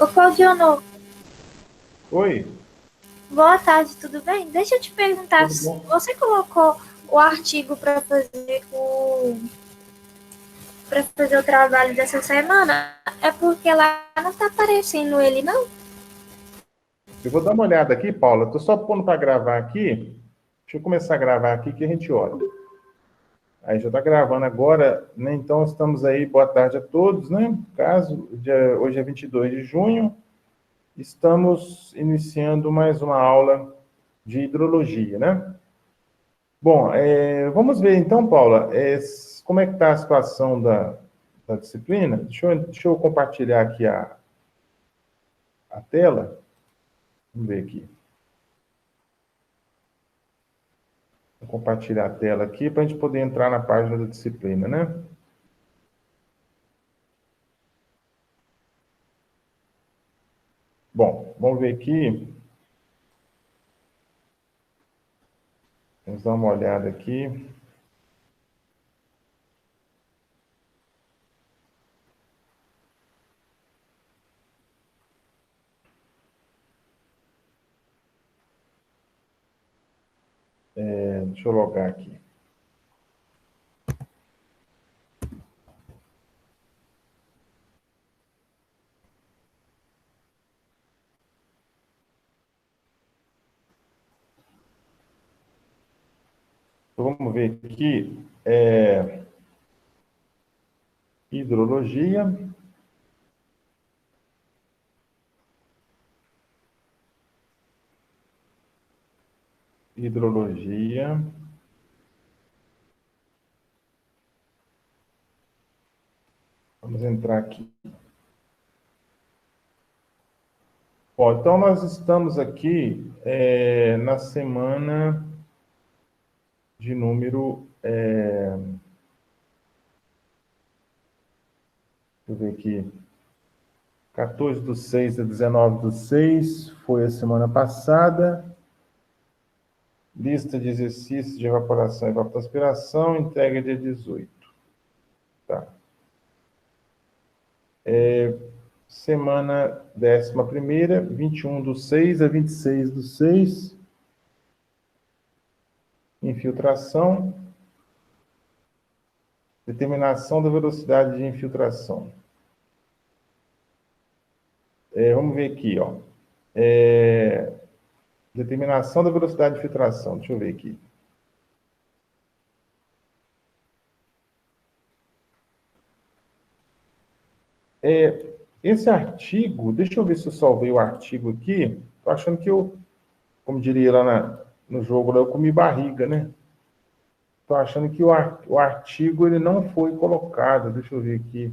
Ô, Claudionor, Oi, boa tarde, tudo bem? Deixa eu te perguntar, tudo bom? você colocou o artigo para fazer o trabalho dessa semana? É porque lá não está aparecendo ele, não? Eu vou dar uma olhada aqui, Paula. Estou só pondo para gravar aqui. Deixa eu começar a gravar aqui que a gente olha. Aí já está gravando agora, né? Então estamos aí. Boa tarde a todos, né? Hoje é 22 de junho. Estamos iniciando mais uma aula de hidrologia, né? Bom, vamos ver então, Paula, como é que está a situação da disciplina. Deixa eu compartilhar aqui a tela. Vamos ver aqui. Vou compartilhar a tela aqui para a gente poder entrar na página da disciplina, né? Bom, vamos ver aqui. Vamos dar uma olhada aqui. Deixa eu logar aqui. Então, vamos ver aqui. Hidrologia. Hidrologia. Vamos entrar aqui. Bom, então nós estamos aqui na semana de número. Deixa eu ver aqui. 14/6 a 19/6 foi a semana passada. Lista de exercícios de evaporação e evapotranspiração, entrega dia 18. Tá. Semana 11ª, 21/6 a 26/6. Infiltração. Determinação da velocidade de infiltração. Vamos ver aqui, ó. Determinação da velocidade de infiltração. Deixa eu ver aqui. Esse artigo, deixa eu ver se eu salvei o artigo aqui. Estou achando que eu, como diria lá no jogo, eu comi barriga, né? Estou achando que o artigo ele não foi colocado. Deixa eu ver aqui.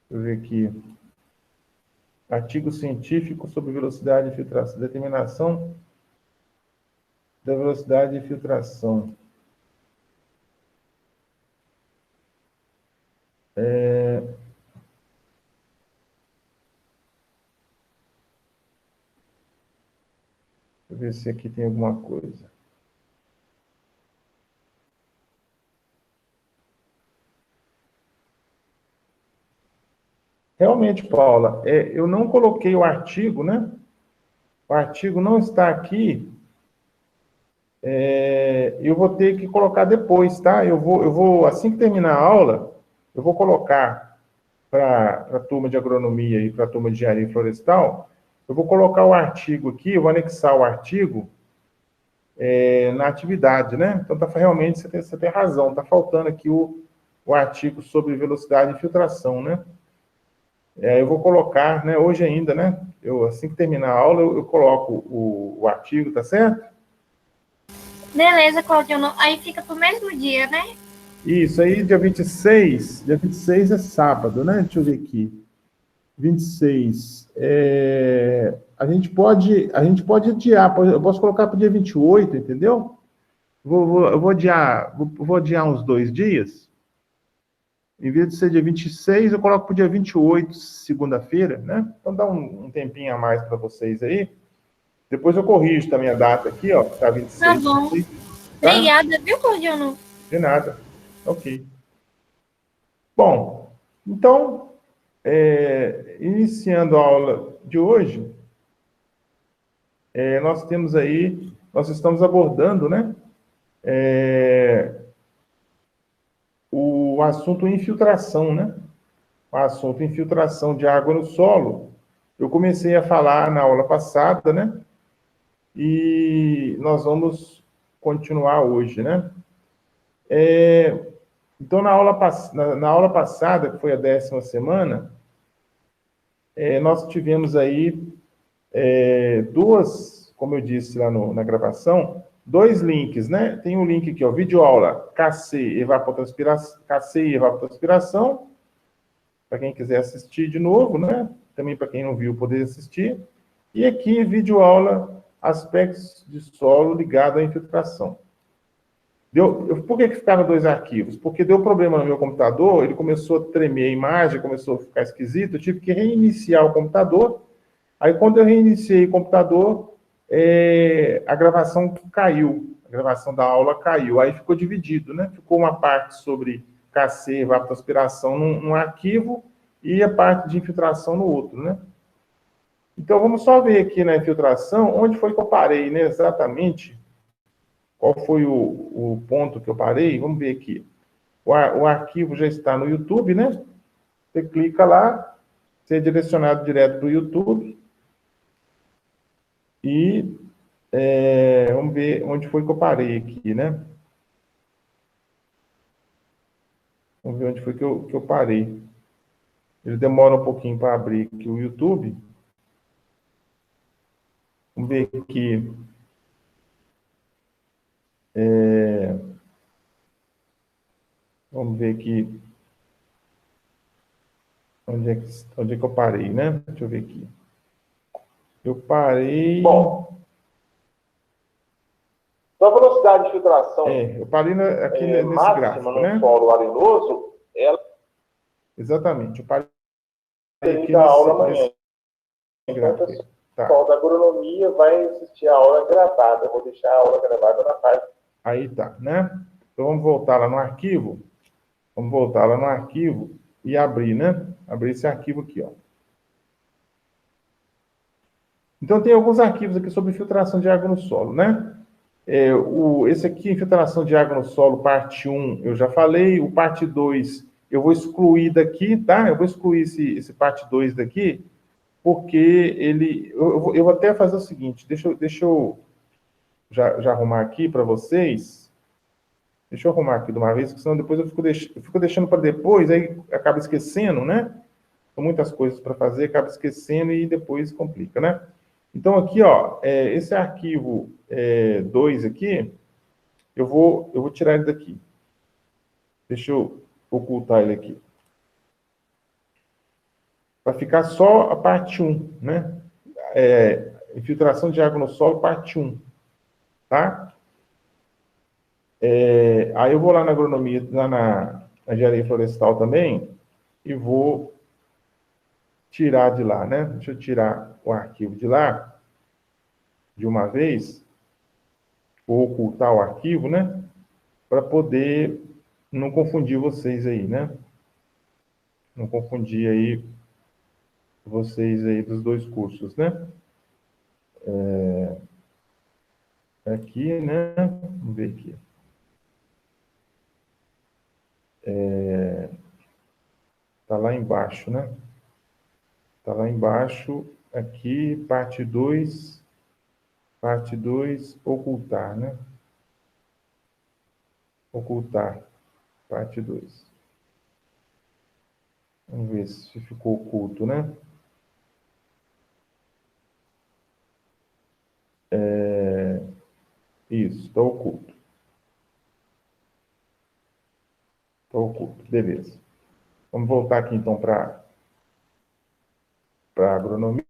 Deixa eu ver aqui. Artigo científico sobre velocidade de filtração. Determinação da velocidade de filtração. Deixa eu ver se aqui tem alguma coisa. Realmente, Paula, eu não coloquei o artigo, né? O artigo não está aqui. Eu vou ter que colocar depois, tá? Eu vou assim que terminar a aula, eu vou colocar para a turma de agronomia e para a turma de engenharia florestal, eu vou colocar o artigo aqui, eu vou anexar o artigo na atividade, né? Então, realmente, você tem razão, está faltando aqui o artigo sobre velocidade de filtração, né? Eu vou colocar, né, hoje ainda, né? Assim que terminar a aula, eu coloco o artigo, tá certo? Beleza, Claudionor. Aí fica pro mesmo dia, né? Isso, aí dia 26 é sábado, né? Deixa eu ver aqui. 26. A gente pode adiar, eu posso colocar para o dia 28, entendeu? Eu vou adiar uns 2 dias. Em vez de ser dia 26, eu coloco para o dia 28, segunda-feira, né? Então dá um tempinho a mais para vocês aí. Depois eu corrijo também a data aqui, ó, que tá Tá 26, bom. tá? Obrigada, viu, Claudionor? De nada. Ok. Bom, então, iniciando a aula de hoje, nós estamos abordando, né, o assunto infiltração, né? O assunto infiltração de água no solo. Eu comecei a falar na aula passada, né? E nós vamos continuar hoje, né? Então, na aula passada, que foi a 10ª semana, nós tivemos aí como eu disse lá na gravação, 2 links, né? Tem um link aqui, ó, videoaula KC e evapotranspiração, para quem quiser assistir de novo, né? Também para quem não viu poder assistir. E aqui, videoaula aspectos de solo ligado à infiltração. Por que ficava 2 arquivos? Porque deu problema no meu computador, ele começou a tremer a imagem, começou a ficar esquisito, eu tive que reiniciar o computador. Aí, quando eu reiniciei o computador, a gravação caiu, a gravação da aula caiu. Aí ficou dividido, né? Ficou uma parte sobre KC, evapotranspiração, num arquivo, e a parte de infiltração no outro, né? Então, vamos só ver aqui na infiltração, onde foi que eu parei, né? Exatamente. Qual foi o ponto que eu parei? Vamos ver aqui. O arquivo já está no YouTube, né? Você clica lá, você é direcionado direto para o YouTube. E vamos ver onde foi que eu parei aqui, né? Vamos ver onde foi que eu parei. Ele demora um pouquinho para abrir aqui o YouTube. Vamos ver aqui. Vamos ver aqui. Onde é que eu parei, né? Deixa eu ver aqui. Eu parei... Bom, então a velocidade de filtração eu parei aqui nesse máxima gráfico, no né? solo arenoso, ela Exatamente. Eu parei aqui termina a aula amanhã. nesse Então, o gráfico. Tá. pessoal da agronomia vai assistir a aula gravada. Eu vou deixar a aula gravada na página. Aí tá, né? Então, vamos voltar lá no arquivo. Vamos voltar lá no arquivo e abrir, né? Abrir esse arquivo aqui, ó. Então, tem alguns arquivos aqui sobre filtração de água no solo, né? Esse aqui, infiltração de água no solo, parte 1, eu já falei. O parte 2, eu vou excluir daqui, tá? Eu vou excluir esse parte 2 daqui, porque ele... Eu vou até fazer o seguinte, deixa eu já arrumar aqui para vocês. Deixa eu arrumar aqui de uma vez, porque senão depois eu fico deixando para depois, aí acaba esquecendo, né? São muitas coisas para fazer, acaba esquecendo e depois complica, né? Então, aqui, ó, esse arquivo 2 aqui, eu vou tirar ele daqui. Deixa eu ocultar ele aqui. Vai ficar só a parte 1, né? Infiltração de água no solo, parte 1. Tá? Aí eu vou lá na agronomia, lá na engenharia florestal também, e vou tirar de lá, né? Deixa eu tirar o arquivo de lá, de uma vez, vou ocultar o arquivo, né? Para poder não confundir vocês aí, né? Não confundir aí vocês aí dos 2 cursos, né? Aqui, né? Vamos ver aqui. Tá lá embaixo, né? Tá lá embaixo, aqui, parte 2, ocultar, né? Ocultar, parte 2. Vamos ver se ficou oculto, né? Isso, está oculto. Está oculto, beleza. Vamos voltar aqui, então, para a agronomia.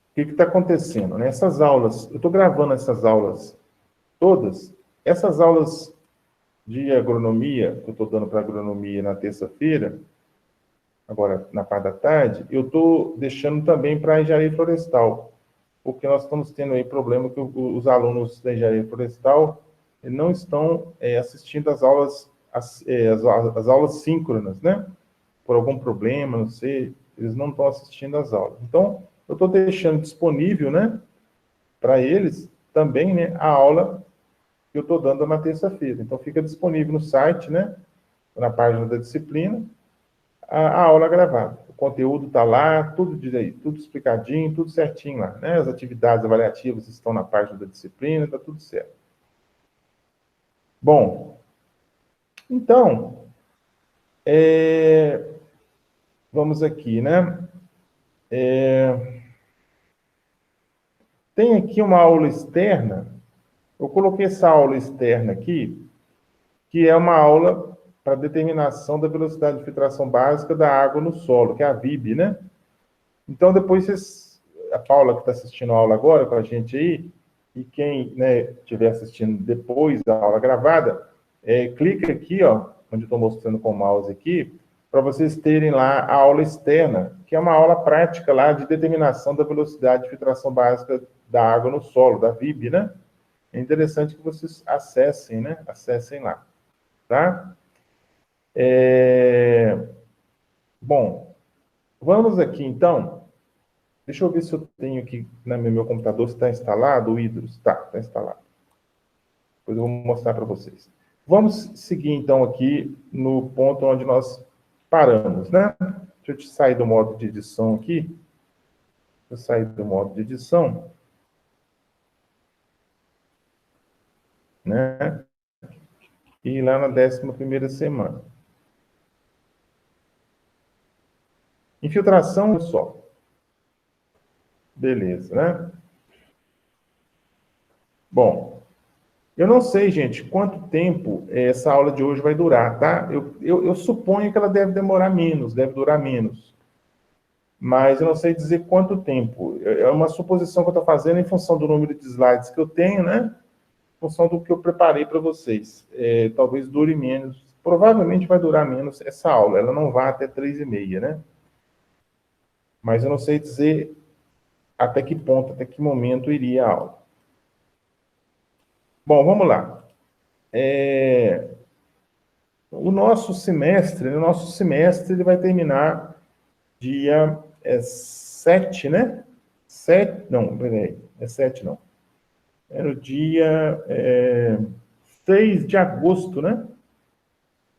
O que está acontecendo? Nessas aulas, eu estou gravando essas aulas todas. Essas aulas de agronomia, que eu estou dando para agronomia na terça-feira, agora na parte da tarde, eu estou deixando também para a engenharia florestal, porque nós estamos tendo aí problema que os alunos da engenharia florestal não estão assistindo às aulas, as aulas síncronas, né? Por algum problema, não sei, eles não estão assistindo às aulas. Então, eu estou deixando disponível, né, para eles também, né, a aula que eu estou dando na terça-feira. Então, fica disponível no site, né, na página da disciplina, a aula gravada. O conteúdo está lá, tudo direito, tudo explicadinho, tudo certinho lá, né? As atividades avaliativas estão na página da disciplina, está tudo certo. Bom, então, vamos aqui, né? Tem aqui uma aula externa. Eu coloquei essa aula externa aqui, que é uma aula para determinação da velocidade de filtração básica da água no solo, que é a VIB, né? Então, depois, a Paula que está assistindo a aula agora com a gente aí, e quem estiver assistindo depois da aula gravada, clica aqui, ó, onde eu estou mostrando com o mouse aqui, para vocês terem lá a aula externa, que é uma aula prática lá de determinação da velocidade de filtração básica da água no solo, da VIB, né? É interessante que vocês acessem, né? Acessem lá, tá? Bom, vamos aqui, então. Deixa eu ver se eu tenho aqui no meu computador, se está instalado o Hydrus. Está instalado. Depois eu vou mostrar para vocês. Vamos seguir, então, aqui no ponto onde nós paramos, né? Deixa eu sair do modo de edição aqui. Vou sair do modo de edição. Né? E ir lá na 11ª semana. Infiltração do solo. Beleza, né? Bom, eu não sei, gente, quanto tempo essa aula de hoje vai durar, tá? Eu suponho que ela deve demorar menos, deve durar menos. Mas eu não sei dizer quanto tempo. É uma suposição que eu estou fazendo em função do número de slides que eu tenho, né? Em função do que eu preparei para vocês. Talvez dure menos. Provavelmente vai durar menos essa aula. Ela não vai até 3h30, né? Mas eu não sei dizer até que ponto, até que momento iria a aula. Bom, vamos lá. O nosso semestre ele vai terminar dia 7, né? 7, não, peraí, 7 não. É no dia 6 de agosto, né?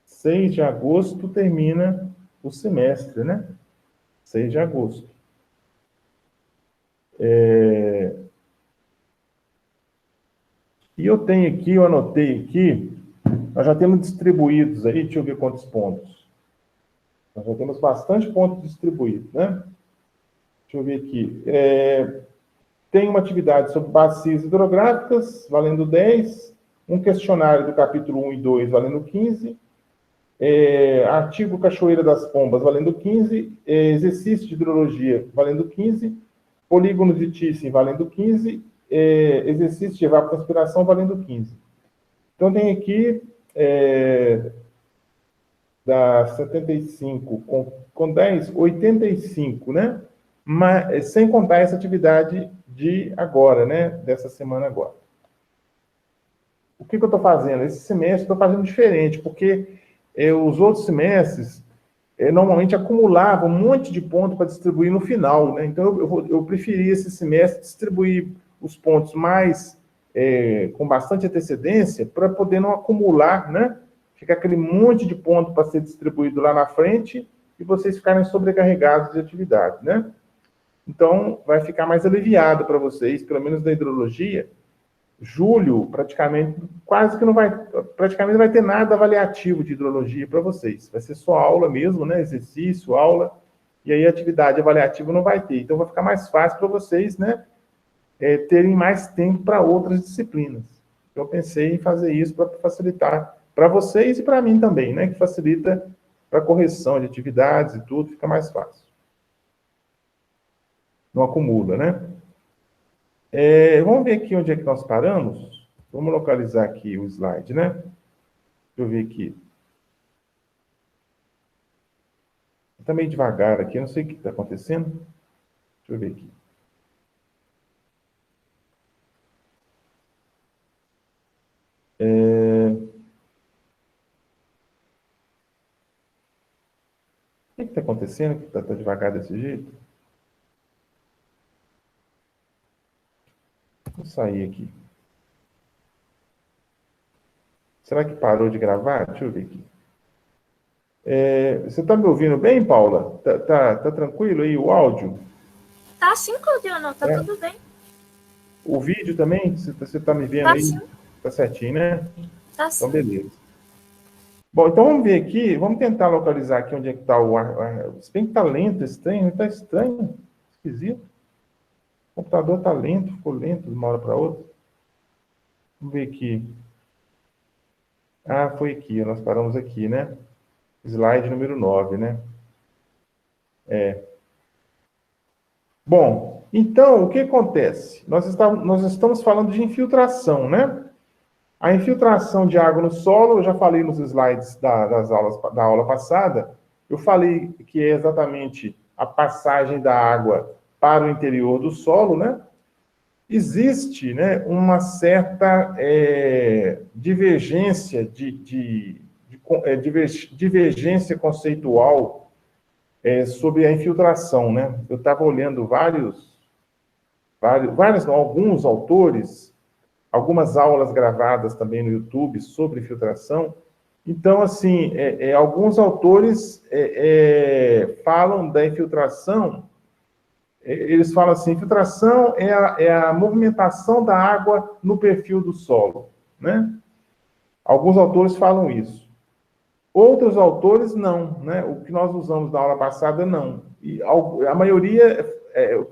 6 de agosto termina o semestre, né? 6 de agosto. E eu tenho aqui, eu anotei aqui, nós já temos distribuídos aí, deixa eu ver quantos pontos. Nós já temos bastante pontos distribuídos, né? Deixa eu ver aqui. Tem uma atividade sobre bacias hidrográficas, valendo 10. Um questionário do capítulo 1 e 2, valendo 15. Artigo Cachoeira das Pombas, valendo 15. Exercício de hidrologia, valendo 15. Polígonos de Thyssen, valendo 15. Exercício de evapotranspiração, valendo 15. Então, tem aqui, da 75 com 10, 85, né? Mas, sem contar essa atividade de agora, né? Dessa semana agora. O que eu estou fazendo? Esse semestre eu estou fazendo diferente, porque os outros semestres normalmente acumulavam um monte de pontos para distribuir no final, né? Então, eu preferi esse semestre distribuir os pontos mais com bastante antecedência para poder não acumular, né? Fica aquele monte de ponto para ser distribuído lá na frente e vocês ficarem sobrecarregados de atividade, né? Então, vai ficar mais aliviado para vocês, pelo menos na hidrologia. Julho, praticamente, quase que não vai, praticamente não vai ter nada avaliativo de hidrologia para vocês. Vai ser só aula mesmo, né? Exercício, aula, e aí atividade avaliativa não vai ter. Então, vai ficar mais fácil para vocês, né? Terem mais tempo para outras disciplinas. Eu pensei em fazer isso para facilitar para vocês e para mim também, né? Que facilita para correção de atividades e tudo, fica mais fácil. Não acumula, né? Vamos ver aqui onde é que nós paramos. Vamos localizar aqui o slide, né? Deixa eu ver aqui. Está meio devagar aqui, não sei o que está acontecendo. Deixa eu ver aqui. O que está acontecendo que está devagar desse jeito? Vou sair aqui. Será que parou de gravar? Deixa eu ver aqui. Você está me ouvindo bem, Paula? Tá tranquilo aí o áudio? Tá sim, Claudiano, tá tudo bem. O vídeo também? Você está me vendo Tá aí? sim. Tá certinho, né? Tá sim. Então, beleza. Bom, então vamos ver aqui, vamos tentar localizar aqui onde é que está o ar. Se bem que está lento esse trem, está estranho, esquisito. O computador está lento, ficou lento de uma hora para outra. Vamos ver aqui. Ah, foi aqui, nós paramos aqui, né? Slide número 9, né? Bom, então, o que acontece? Nós estamos falando de infiltração, né? A infiltração de água no solo, eu já falei nos slides da aula passada, eu falei que é exatamente a passagem da água para o interior do solo, né? Existe, né, uma certa divergência divergência conceitual sobre a infiltração, né? Eu estava olhando alguns autores, algumas aulas gravadas também no YouTube sobre infiltração. Então, assim, alguns autores falam da infiltração, eles falam assim, infiltração é a movimentação da água no perfil do solo, né? Alguns autores falam isso. Outros autores não, né? O que nós usamos na aula passada, não. E a maioria,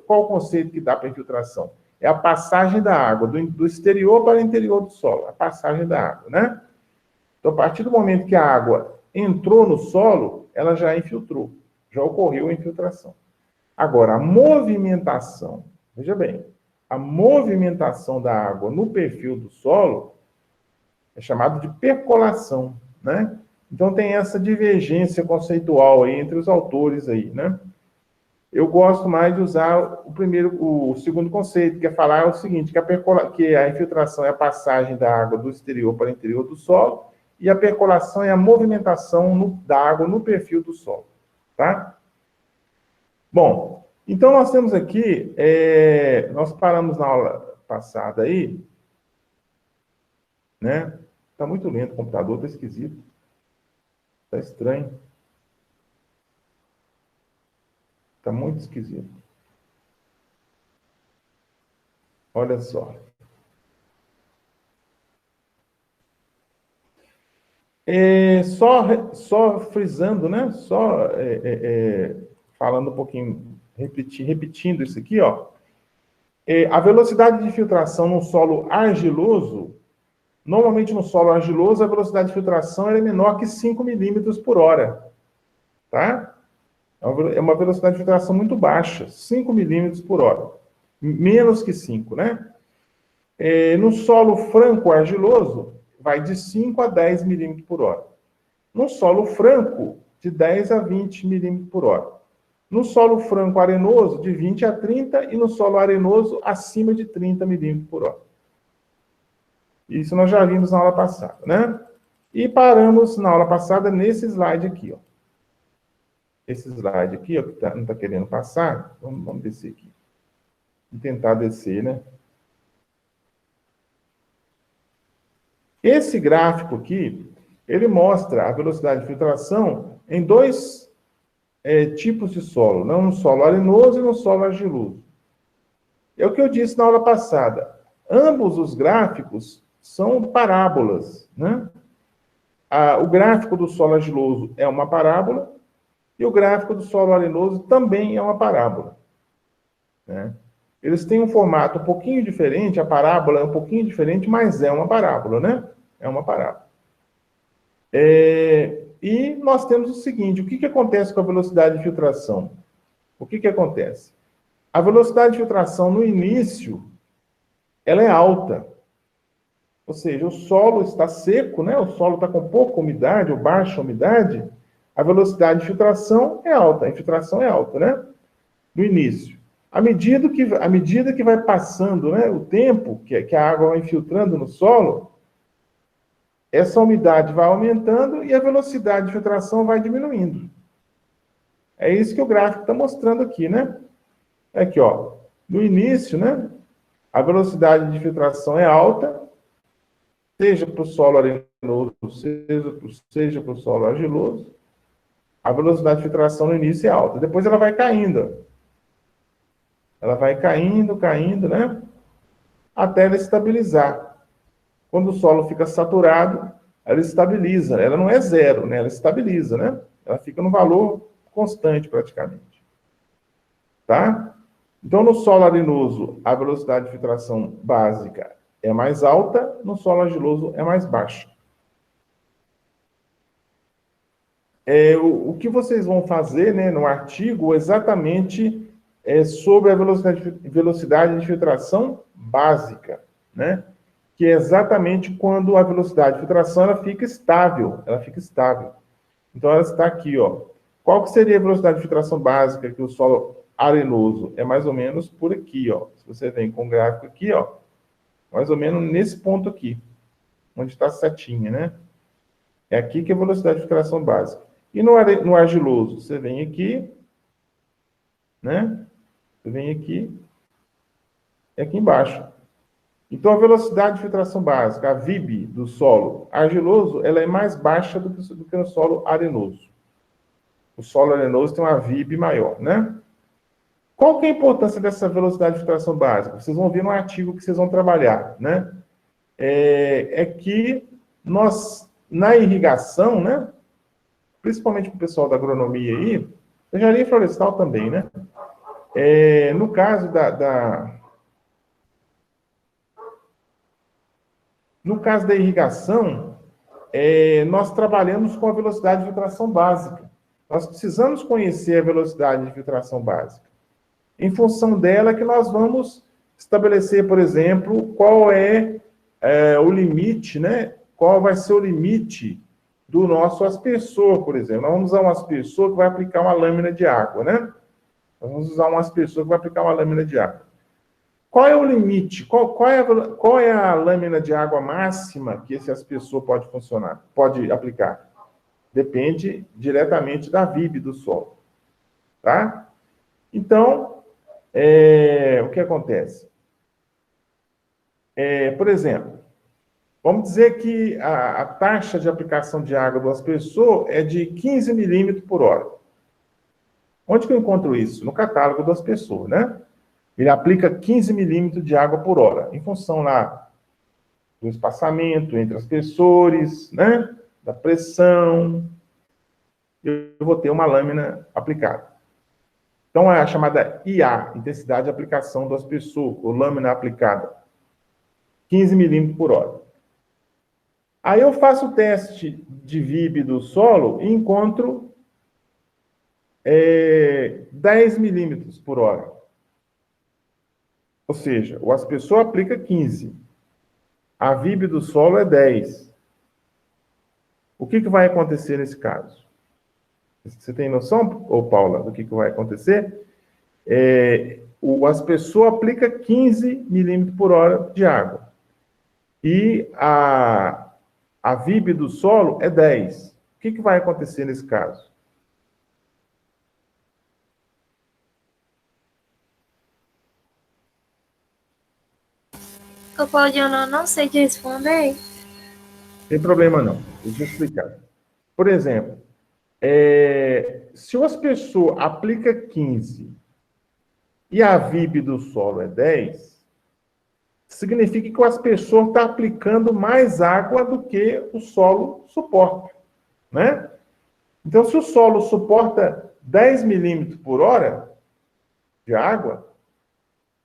qual o conceito que dá para infiltração? É a passagem da água do exterior para o interior do solo, a passagem da água, né? Então, a partir do momento que a água entrou no solo, ela já infiltrou, já ocorreu a infiltração. Agora, a movimentação, veja bem, a movimentação da água no perfil do solo é chamado de percolação, né? Então, tem essa divergência conceitual aí entre os autores aí, né? Eu gosto mais de usar o segundo conceito, que é falar o seguinte, que a infiltração é a passagem da água do exterior para o interior do solo, e a percolação é a movimentação da água no perfil do solo, tá? Bom, então nós temos aqui, nós paramos na aula passada aí, né? Tá muito lento o computador, tá esquisito. Tá estranho. Tá muito esquisito. Olha só. Só frisando, né? Só falando um pouquinho, repetindo isso aqui, ó. A velocidade de filtração no solo argiloso, normalmente no solo argiloso, a velocidade de filtração é menor que 5 milímetros por hora. Tá? É uma velocidade de filtração muito baixa, 5 milímetros por hora. Menos que 5, né? No solo franco argiloso, vai de 5 a 10 milímetros por hora. No solo franco, de 10 a 20 milímetros por hora. No solo franco arenoso, de 20 a 30, e no solo arenoso, acima de 30 milímetros por hora. Isso nós já vimos na aula passada, né? E paramos na aula passada nesse slide aqui, ó. Esse slide aqui, ó, que não está querendo passar, vamos descer aqui. Vou tentar descer, né? Esse gráfico aqui, ele mostra a velocidade de filtração em dois tipos de solo, não no solo arenoso e no solo argiloso. É o que eu disse na aula passada. Ambos os gráficos são parábolas, né? O gráfico do solo argiloso é uma parábola e o gráfico do solo arenoso também é uma parábola, né? Eles têm um formato um pouquinho diferente, a parábola é um pouquinho diferente, mas é uma parábola, né? É uma parábola. E nós temos o seguinte, o que acontece com a velocidade de filtração? O que acontece? A velocidade de filtração no início, ela é alta. Ou seja, o solo está seco, né? O solo está com pouca umidade ou baixa umidade, a velocidade de filtração é alta, a infiltração é alta, né? No início. À medida que vai passando, né, o tempo, que a água vai infiltrando no solo, essa umidade vai aumentando e a velocidade de filtração vai diminuindo. É isso que o gráfico está mostrando aqui, né? Aqui, ó. No início, né? A velocidade de filtração é alta, seja para o solo arenoso, seja para o solo argiloso. A velocidade de filtração no início é alta. Depois ela vai caindo. Ela vai caindo, caindo, né? Até ela estabilizar. Quando o solo fica saturado, ela estabiliza. Ela não é zero, né? Ela estabiliza, né? Ela fica no valor constante, praticamente. Tá? Então, no solo arenoso, a velocidade de filtração básica é mais alta, no solo argiloso é mais baixa. O que vocês vão fazer, né, no artigo exatamente sobre a velocidade de filtração básica, né? Que é exatamente quando a velocidade de filtração ela fica estável. Então, ela está aqui, ó. Qual que seria a velocidade de filtração básica que o solo arenoso? É mais ou menos por aqui, ó. Se você vem com o gráfico aqui, ó, mais ou menos nesse ponto aqui, onde está a setinha, né? É aqui que é a velocidade de filtração básica. E no argiloso, você vem aqui, né? Você vem aqui, e aqui embaixo. Então, a velocidade de filtração básica, a VIB do solo argiloso, ela é mais baixa do que no solo arenoso. O solo arenoso tem uma VIB maior, né? Qual que é a importância dessa velocidade de filtração básica? Vocês vão ver no artigo que vocês vão trabalhar, né? É que nós, na irrigação, né? Principalmente para o pessoal da agronomia aí, engenharia florestal também, né? No caso no caso da irrigação, nós trabalhamos com a velocidade de filtração básica. Nós precisamos conhecer a velocidade de filtração básica. Em função dela que nós vamos estabelecer, por exemplo, qual é o limite, né? Qual vai ser o limite do nosso aspersor, por exemplo. Nós vamos usar um aspersor que vai aplicar uma lâmina de água, né? Nós vamos usar um aspersor que vai aplicar uma lâmina de água. Qual é o limite? Qual é a lâmina de água máxima que esse aspersor pode aplicar? Depende diretamente da VIB do solo. Tá? Então, o que acontece? Por exemplo, vamos dizer que a taxa de aplicação de água do aspersor é de 15 milímetros por hora. Onde que eu encontro isso? No catálogo do aspersor, né? Ele aplica 15 milímetros de água por hora, em função lá do espaçamento entre aspersores, né? Da pressão. Eu vou ter uma lâmina aplicada. Então, é a chamada IA, intensidade de aplicação do aspersor, ou lâmina aplicada. 15 milímetros por hora. Aí eu faço o teste de VIB do solo e encontro 10 milímetros por hora. Ou seja, o aspersor aplica 15. A VIB do solo é 10. O que vai acontecer nesse caso? Você tem noção, Paula, do que vai acontecer? O aspersor aplica 15 milímetros por hora de água. E a VIB do solo é 10. O que vai acontecer nesse caso? Ô, Claudiano, eu não sei te responder. Não tem problema não. Deixa eu explicar. Por exemplo, se o aspersor aplica 15 e a VIB do solo é 10, significa que o aspersor está aplicando mais água do que o solo suporta, né? Então, se o solo suporta 10 milímetros por hora de água,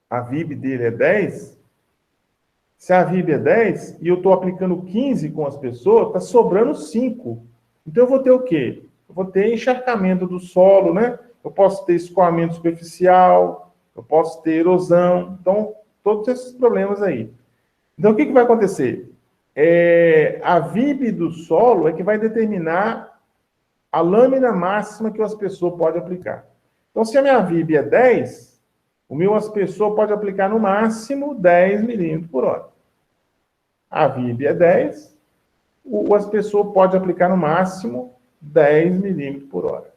a VIB dele é 10, se a VIB é 10 e eu estou aplicando 15 com o aspersor, está sobrando 5. Então, eu vou ter o quê? Eu vou ter encharcamento do solo, né? Eu posso ter escoamento superficial, eu posso ter erosão. Então, todos esses problemas aí. Então, o que vai acontecer? A VIB do solo é que vai determinar a lâmina máxima que o aspersor pode aplicar. Então, se a minha VIB é 10, o meu aspersor pode aplicar no máximo 10 milímetros por hora. A VIB é 10, o aspersor pode aplicar no máximo 10 milímetros por hora.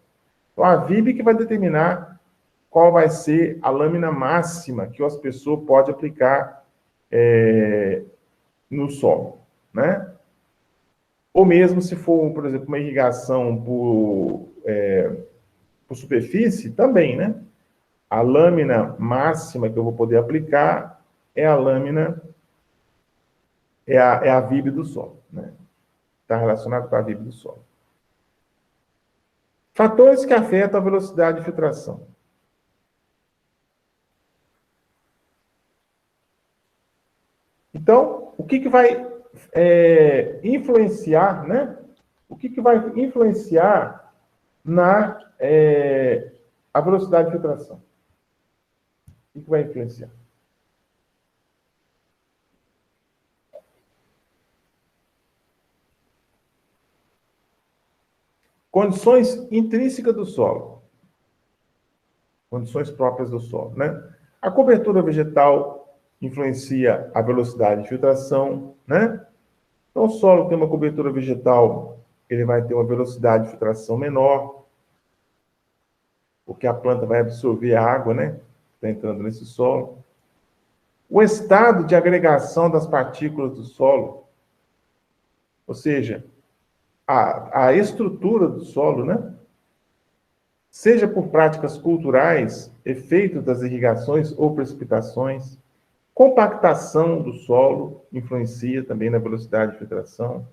Então, a VIB que vai determinar qual vai ser a lâmina máxima que o aspersor pode aplicar no solo, né? Ou mesmo se for, por exemplo, uma irrigação por superfície, também, né? A lâmina máxima que eu vou poder aplicar é a lâmina, é a VIB do solo, né? Está relacionado com a VIB do solo. Fatores que afetam a velocidade de filtração. Então, o que vai influenciar, né? O que vai influenciar na a velocidade de filtração? O que vai influenciar? Condições intrínsecas do solo. Condições próprias do solo, né? A cobertura vegetal influencia a velocidade de filtração, né? Então, o solo tem uma cobertura vegetal, ele vai ter uma velocidade de filtração menor, porque a planta vai absorver a água, né? Está entrando nesse solo. O estado de agregação das partículas do solo, ou seja, a estrutura do solo, né? Seja por práticas culturais, efeitos das irrigações ou precipitações, compactação do solo influencia também na velocidade de filtração,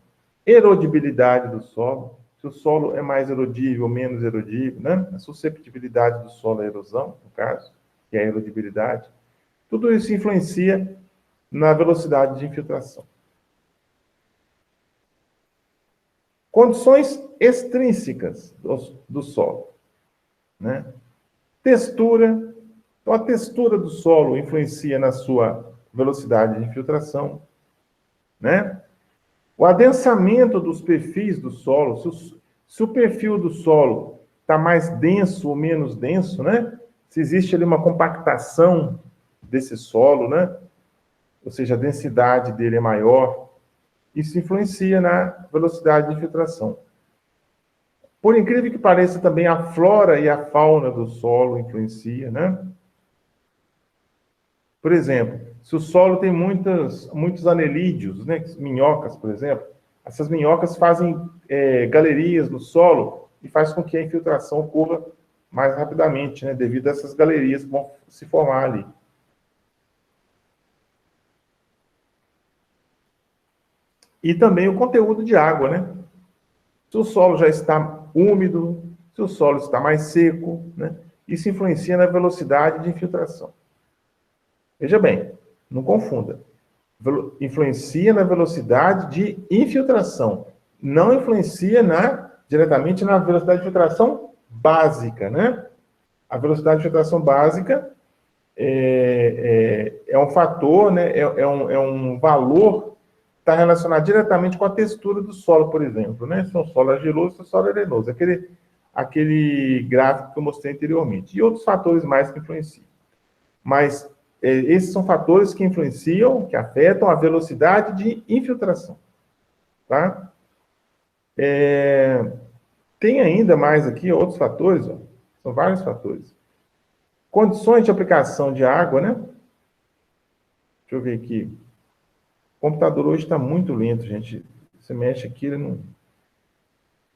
erodibilidade do solo, se o solo é mais erodível ou menos erodível, né? A susceptibilidade do solo à erosão, no caso, que é a erodibilidade. Tudo isso influencia na velocidade de infiltração. Condições extrínsecas do solo, né? Textura. Então, a textura do solo influencia na sua velocidade de infiltração, né? O adensamento dos perfis do solo, se o perfil do solo está mais denso ou menos denso, né? Se existe ali uma compactação desse solo, né? Ou seja, a densidade dele é maior, isso influencia na velocidade de infiltração. Por incrível que pareça, também a flora e a fauna do solo influencia, né? Por exemplo, se o solo tem muitos anelídeos, né? Minhocas, por exemplo, essas minhocas fazem galerias no solo e faz com que a infiltração ocorra mais rapidamente, né? Devido a essas galerias que vão se formar ali. E também o conteúdo de água, né? Se o solo já está úmido, se o solo está mais seco, né? Isso influencia na velocidade de infiltração. Veja bem, não confunda. Influencia na velocidade de infiltração. Não influencia diretamente na velocidade de filtração básica, né? A velocidade de filtração básica é um fator, né? É um valor que está relacionado diretamente com a textura do solo, por exemplo, né? Se é um solo argiloso, se é um solo arenoso. Aquele gráfico que eu mostrei anteriormente. E outros fatores mais que influenciam. Mas esses são fatores que influenciam, que afetam a velocidade de infiltração. Tá? Tem ainda mais aqui outros fatores, ó. São vários fatores. Condições de aplicação de água, né? Deixa eu ver aqui. O computador hoje está muito lento, gente. Você mexe aqui, ele não...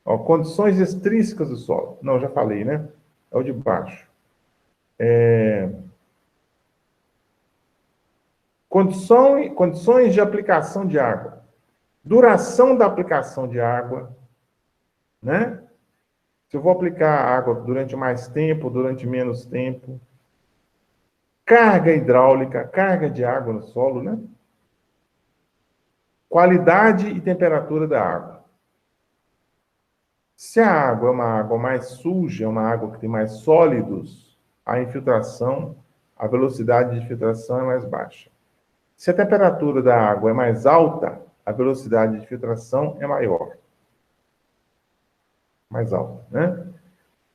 Ó, condições extrínsecas do solo. Não, já falei, né? É o de baixo. Condições de aplicação de água. Duração da aplicação de água, né? Se eu vou aplicar água durante mais tempo, durante menos tempo. Carga hidráulica, carga de água no solo, né? Qualidade e temperatura da água. Se a água é uma água mais suja, é uma água que tem mais sólidos, a infiltração, a velocidade de filtração é mais baixa. Se a temperatura da água é mais alta, a velocidade de filtração é maior. Mais alta, né?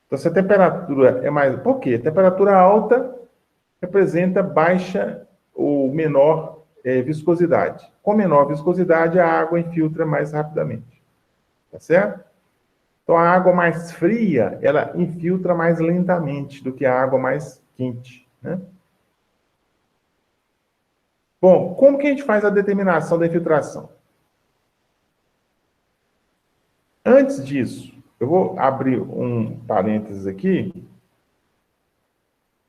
Então, se a temperatura é mais... Por quê? A temperatura alta representa baixa ou menor viscosidade. Com menor viscosidade, a água infiltra mais rapidamente. Tá certo? Então, a água mais fria, ela infiltra mais lentamente do que a água mais quente, né? Bom, como que a gente faz a determinação da infiltração? Antes disso, eu vou abrir um parênteses aqui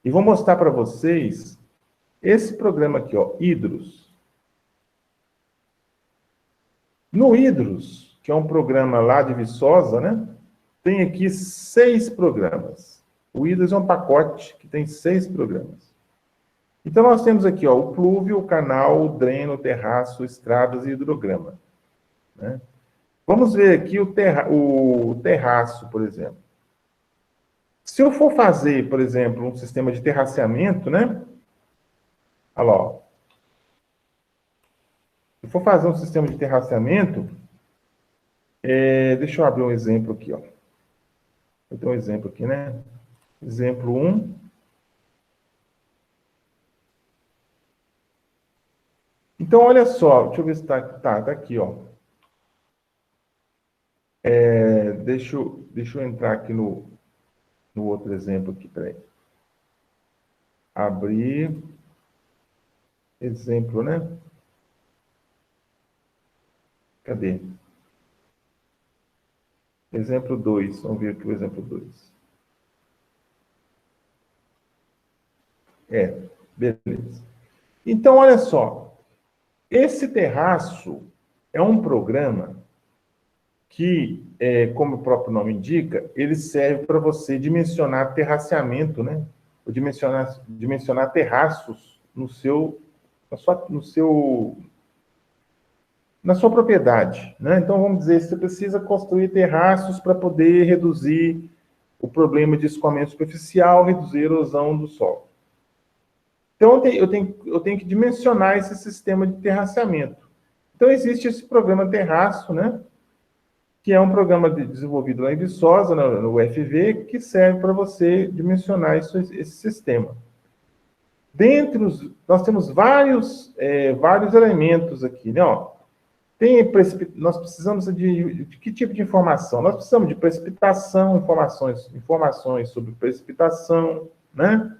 e vou mostrar para vocês esse programa aqui, ó, Hidros. No Hidros, que é um programa lá de Viçosa, né? Tem aqui 6 programas. O Hidros é um pacote que tem 6 programas. Então, nós temos aqui, ó, o plúvio, o canal, o dreno, o terraço, estradas e hidrograma, né? Vamos ver aqui o terraço, por exemplo. Se eu for fazer, por exemplo, um sistema de terraceamento, né? Olha lá, ó. Se eu for fazer um sistema de terraceamento, deixa eu abrir um exemplo aqui, ó. Eu tenho um exemplo aqui, né? Exemplo 1. Então, olha só, deixa eu ver se tá aqui, ó. Deixa eu entrar aqui no outro exemplo aqui, peraí. Abrir. Exemplo, né? Cadê? Exemplo 2. Vamos ver aqui o exemplo 2. Beleza. Então, olha só. Esse terraço é um programa que, como o próprio nome indica, ele serve para você dimensionar terraceamento, né? Ou dimensionar terraços na sua propriedade, né? Então, vamos dizer, você precisa construir terraços para poder reduzir o problema de escoamento superficial, reduzir a erosão do solo. Então, eu tenho que dimensionar esse sistema de terraceamento. Então, existe esse programa Terraço, né? Que é um programa desenvolvido lá em Viçosa, no UFV, que serve para você dimensionar esse sistema. Nós temos vários elementos aqui, né? Ó, nós precisamos de que tipo de informação? Nós precisamos de precipitação, informações sobre precipitação, né?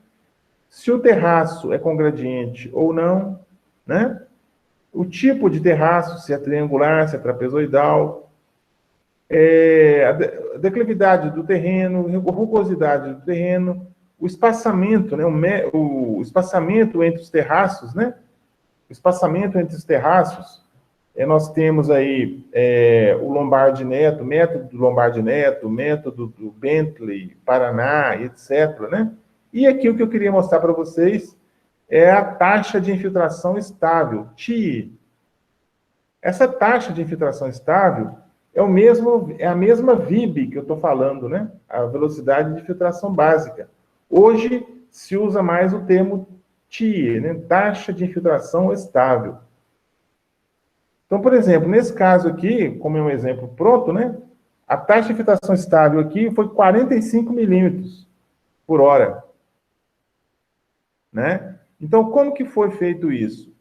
Se o terraço é com gradiente ou não, né? O tipo de terraço, se é triangular, se é trapezoidal, a declividade do terreno, a rugosidade do terreno, o espaçamento, né? O espaçamento entre os terraços, né? O espaçamento entre os terraços, nós temos aí o Lombardi Neto, método do Lombardi Neto, método do Bentley, Paraná, etc., né? E aqui o que eu queria mostrar para vocês é a taxa de infiltração estável, TIE. Essa taxa de infiltração estável é a mesma VIB que eu estou falando, né? A velocidade de filtração básica. Hoje se usa mais o termo TIE, né? Taxa de infiltração estável. Então, por exemplo, nesse caso aqui, como é um exemplo pronto, né? A taxa de infiltração estável aqui foi 45 milímetros por hora, né? Então, como que foi feito isso?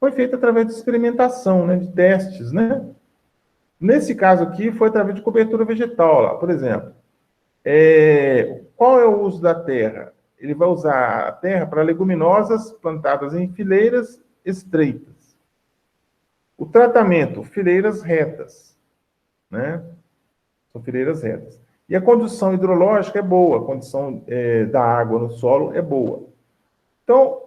Foi feito através de experimentação, né? De testes, né? Nesse caso aqui, foi através de cobertura vegetal, lá, por exemplo. Qual é o uso da terra? Ele vai usar a terra para leguminosas plantadas em fileiras estreitas. O tratamento, fileiras retas, né? São fileiras retas. E a condição hidrológica é boa, a condição da água no solo é boa. Então,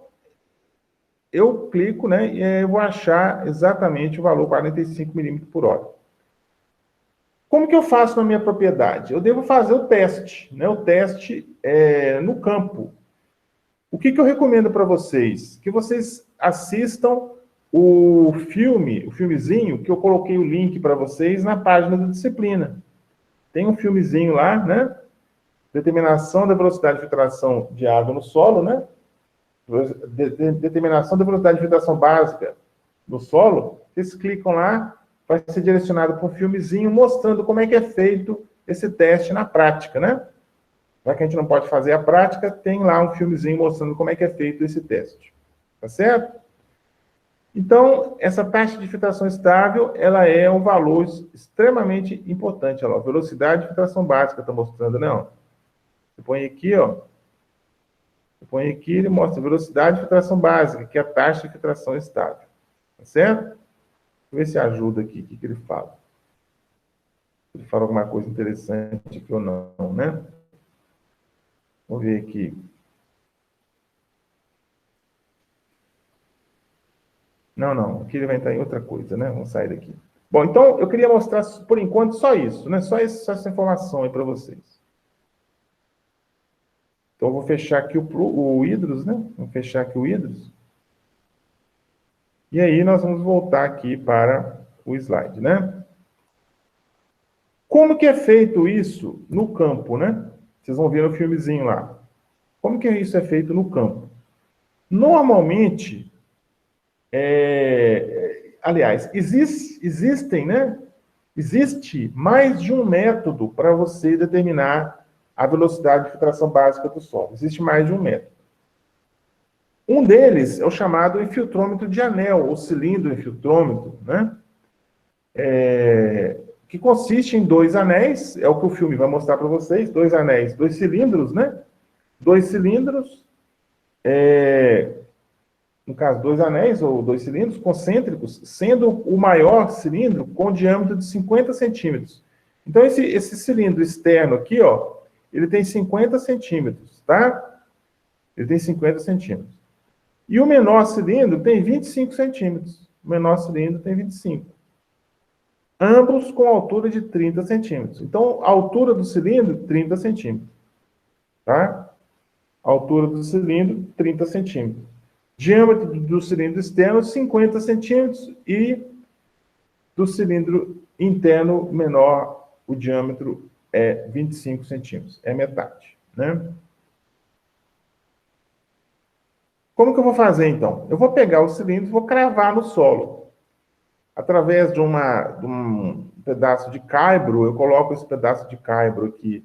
eu clico, né, e eu vou achar exatamente o valor 45 milímetros por hora. Como que eu faço na minha propriedade? Eu devo fazer o teste, né? O teste no campo. O que eu recomendo para vocês? Que vocês assistam o filmezinho, que eu coloquei o link para vocês na página da disciplina. Tem um filmezinho lá, né? Determinação da velocidade de filtração de água no solo, né? Determinação da velocidade de filtração básica no solo. Vocês clicam lá, vai ser direcionado para um filmezinho mostrando como é que é feito esse teste na prática, né? Já que a gente não pode fazer a prática, tem lá um filmezinho mostrando como é que é feito esse teste. Tá certo? Então, essa taxa de filtração estável, ela é um valor extremamente importante. Olha lá, velocidade de filtração básica, está mostrando, né? Ó. Você põe aqui, ó. Você põe aqui, ele mostra velocidade de filtração básica, que é a taxa de filtração estável. Tá certo? Deixa eu ver se ajuda aqui, o que ele fala. Ele fala alguma coisa interessante aqui ou não, né? Vamos ver aqui. Não. Aqui ele vai entrar em outra coisa, né? Vamos sair daqui. Bom, então eu queria mostrar, por enquanto, só isso, né? Só essa informação aí para vocês. Então eu vou fechar aqui o Hidros, né? Vamos fechar aqui o Hidros. E aí nós vamos voltar aqui para o slide, né? Como que é feito isso no campo, né? Vocês vão ver no filmezinho lá. Como que isso é feito no campo? Normalmente, aliás, existem, né? Existe mais de um método para você determinar a velocidade de filtração básica do solo. Existe mais de um método. Um deles é o chamado infiltrômetro de anel, ou cilindro infiltrômetro, né? Que consiste em 2 anéis, é o que o filme vai mostrar para vocês, 2 anéis, 2 cilindros, né? 2 cilindros, no caso, 2 anéis ou 2 cilindros concêntricos, sendo o maior cilindro com diâmetro de 50 centímetros. Então, esse cilindro externo aqui, ó, ele tem 50 centímetros, tá? Ele tem 50 centímetros. E o menor cilindro tem 25 centímetros. O menor cilindro tem 25. Ambos com altura de 30 centímetros. Então, a altura do cilindro, 30 centímetros. Tá? A altura do cilindro, 30 centímetros. Diâmetro do cilindro externo, 50 centímetros. E do cilindro interno menor, o diâmetro é 25 centímetros. É metade. Né? Como que eu vou fazer, então? Eu vou pegar o cilindro e vou cravar no solo. Através de um pedaço de caibro, eu coloco esse pedaço de caibro aqui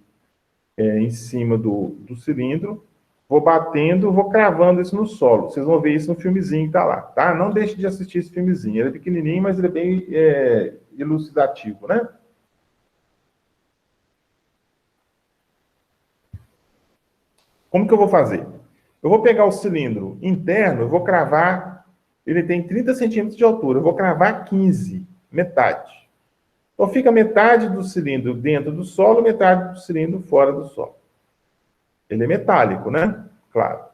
em cima do cilindro, vou batendo, vou cravando isso no solo. Vocês vão ver isso no filmezinho que tá lá, tá? Não deixe de assistir esse filmezinho. Ele é pequenininho, mas ele é bem elucidativo, né? Como que eu vou fazer? Eu vou pegar o cilindro interno, eu vou cravar, ele tem 30 centímetros de altura, eu vou cravar 15, metade. Então fica metade do cilindro dentro do solo, metade do cilindro fora do solo. Ele é metálico, né? Claro.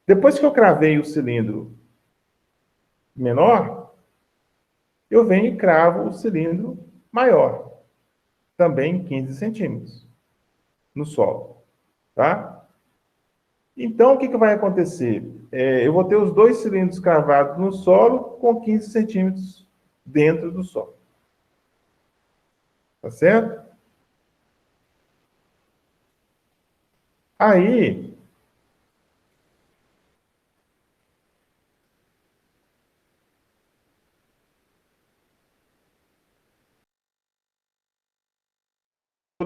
Depois que eu cravei o cilindro menor, eu venho e cravo o cilindro maior, também 15 centímetros, no solo, tá? Então, o que vai acontecer? Eu vou ter os 2 cilindros cravados no solo com 15 centímetros dentro do solo. Tá certo? Aí,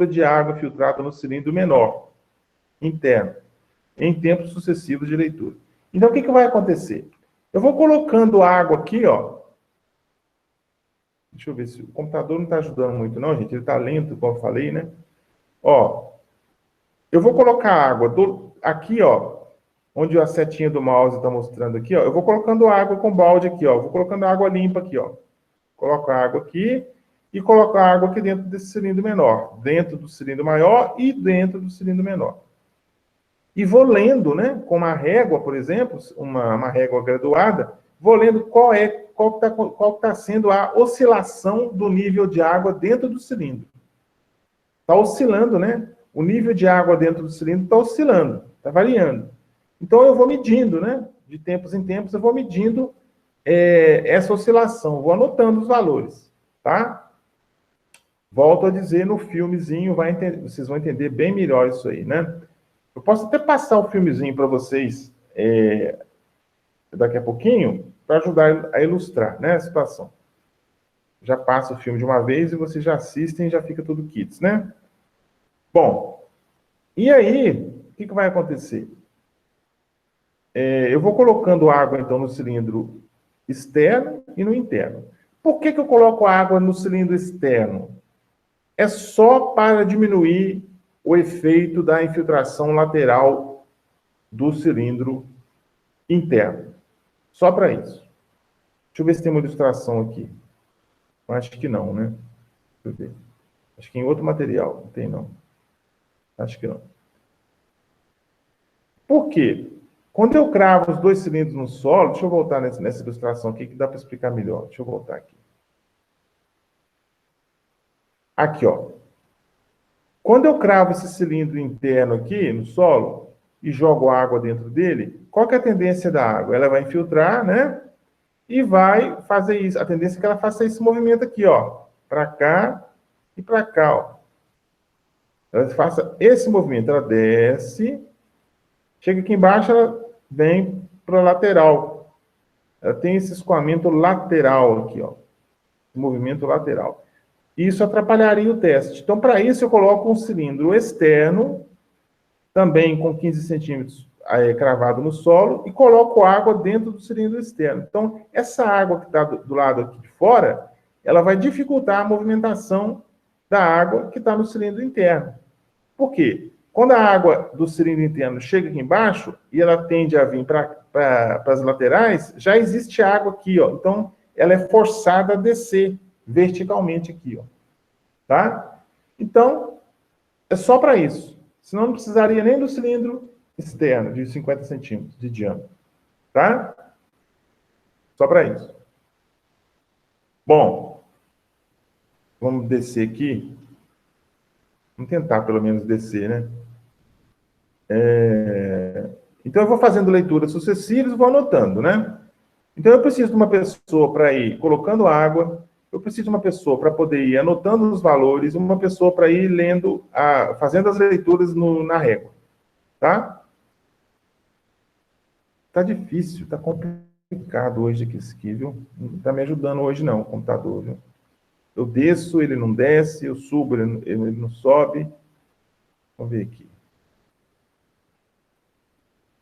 de água filtrada no cilindro menor, interno, em tempos sucessivos de leitura. Então, o que vai acontecer? Eu vou colocando água aqui, ó. Deixa eu ver se o computador não está ajudando muito, não, gente. Ele está lento, como eu falei, né? Ó, eu vou colocar água aqui, ó, onde a setinha do mouse está mostrando aqui, ó. Eu vou colocando água com balde aqui, ó. Vou colocando água limpa aqui, ó. Coloco a água aqui e coloco a água aqui dentro desse cilindro menor, dentro do cilindro maior e dentro do cilindro menor. E vou lendo, né, com uma régua, por exemplo, uma régua graduada, vou lendo qual está sendo a oscilação do nível de água dentro do cilindro. Está oscilando, né? O nível de água dentro do cilindro está oscilando, está variando. Então eu vou medindo, né? De tempos em tempos eu vou medindo essa oscilação, vou anotando os valores, tá? Volto a dizer, no filmezinho vocês vão entender bem melhor isso aí, né? Eu posso até passar o filmezinho para vocês daqui a pouquinho, para ajudar a ilustrar, né, a situação. Já passa o filme de uma vez e vocês já assistem e já fica tudo kits, né? Bom, e aí, o que vai acontecer? Eu vou colocando água, então, no cilindro externo e no interno. Por que eu coloco água no cilindro externo? É só para diminuir o efeito da infiltração lateral do cilindro interno. Só para isso. Deixa eu ver se tem uma ilustração aqui. Eu acho que não, né? Deixa eu ver. Acho que em outro material. Não tem, não. Acho que não. Por quê? Quando eu cravo os dois cilindros no solo, deixa eu voltar nessa ilustração aqui que dá para explicar melhor. Deixa eu voltar aqui. Aqui, ó. Quando eu cravo esse cilindro interno aqui no solo e jogo água dentro dele, qual que é a tendência da água? Ela vai infiltrar, né? E vai fazer isso. A tendência é que ela faça esse movimento aqui, ó. Para cá e para cá, ó. Ela faça esse movimento. Ela desce, chega aqui embaixo, ela vem para a lateral. Ela tem esse escoamento lateral aqui, ó. Movimento lateral. Isso atrapalharia o teste. Então, para isso, eu coloco um cilindro externo, também com 15 centímetros cravado no solo, e coloco água dentro do cilindro externo. Então, essa água que está do lado aqui de fora, ela vai dificultar a movimentação da água que está no cilindro interno. Por quê? Quando a água do cilindro interno chega aqui embaixo, e ela tende a vir para as laterais, já existe água aqui, ó. Então, ela é forçada a descer verticalmente aqui, ó. Tá? Então, é só para isso. Senão não precisaria nem do cilindro externo de 50 centímetros de diâmetro. Tá? Só para isso. Bom, vamos descer aqui. Vamos tentar, pelo menos, descer, né? Então, eu vou fazendo leituras sucessivas e vou anotando, né? Então, eu preciso de uma pessoa para ir colocando água, eu preciso de uma pessoa para poder ir anotando os valores, uma pessoa para ir lendo, fazendo as leituras na régua. Tá? Tá difícil, tá complicado hoje aqui, viu? Não tá me ajudando hoje não, o computador, viu? Eu desço, ele não desce, eu subo, ele não sobe. Vamos ver aqui.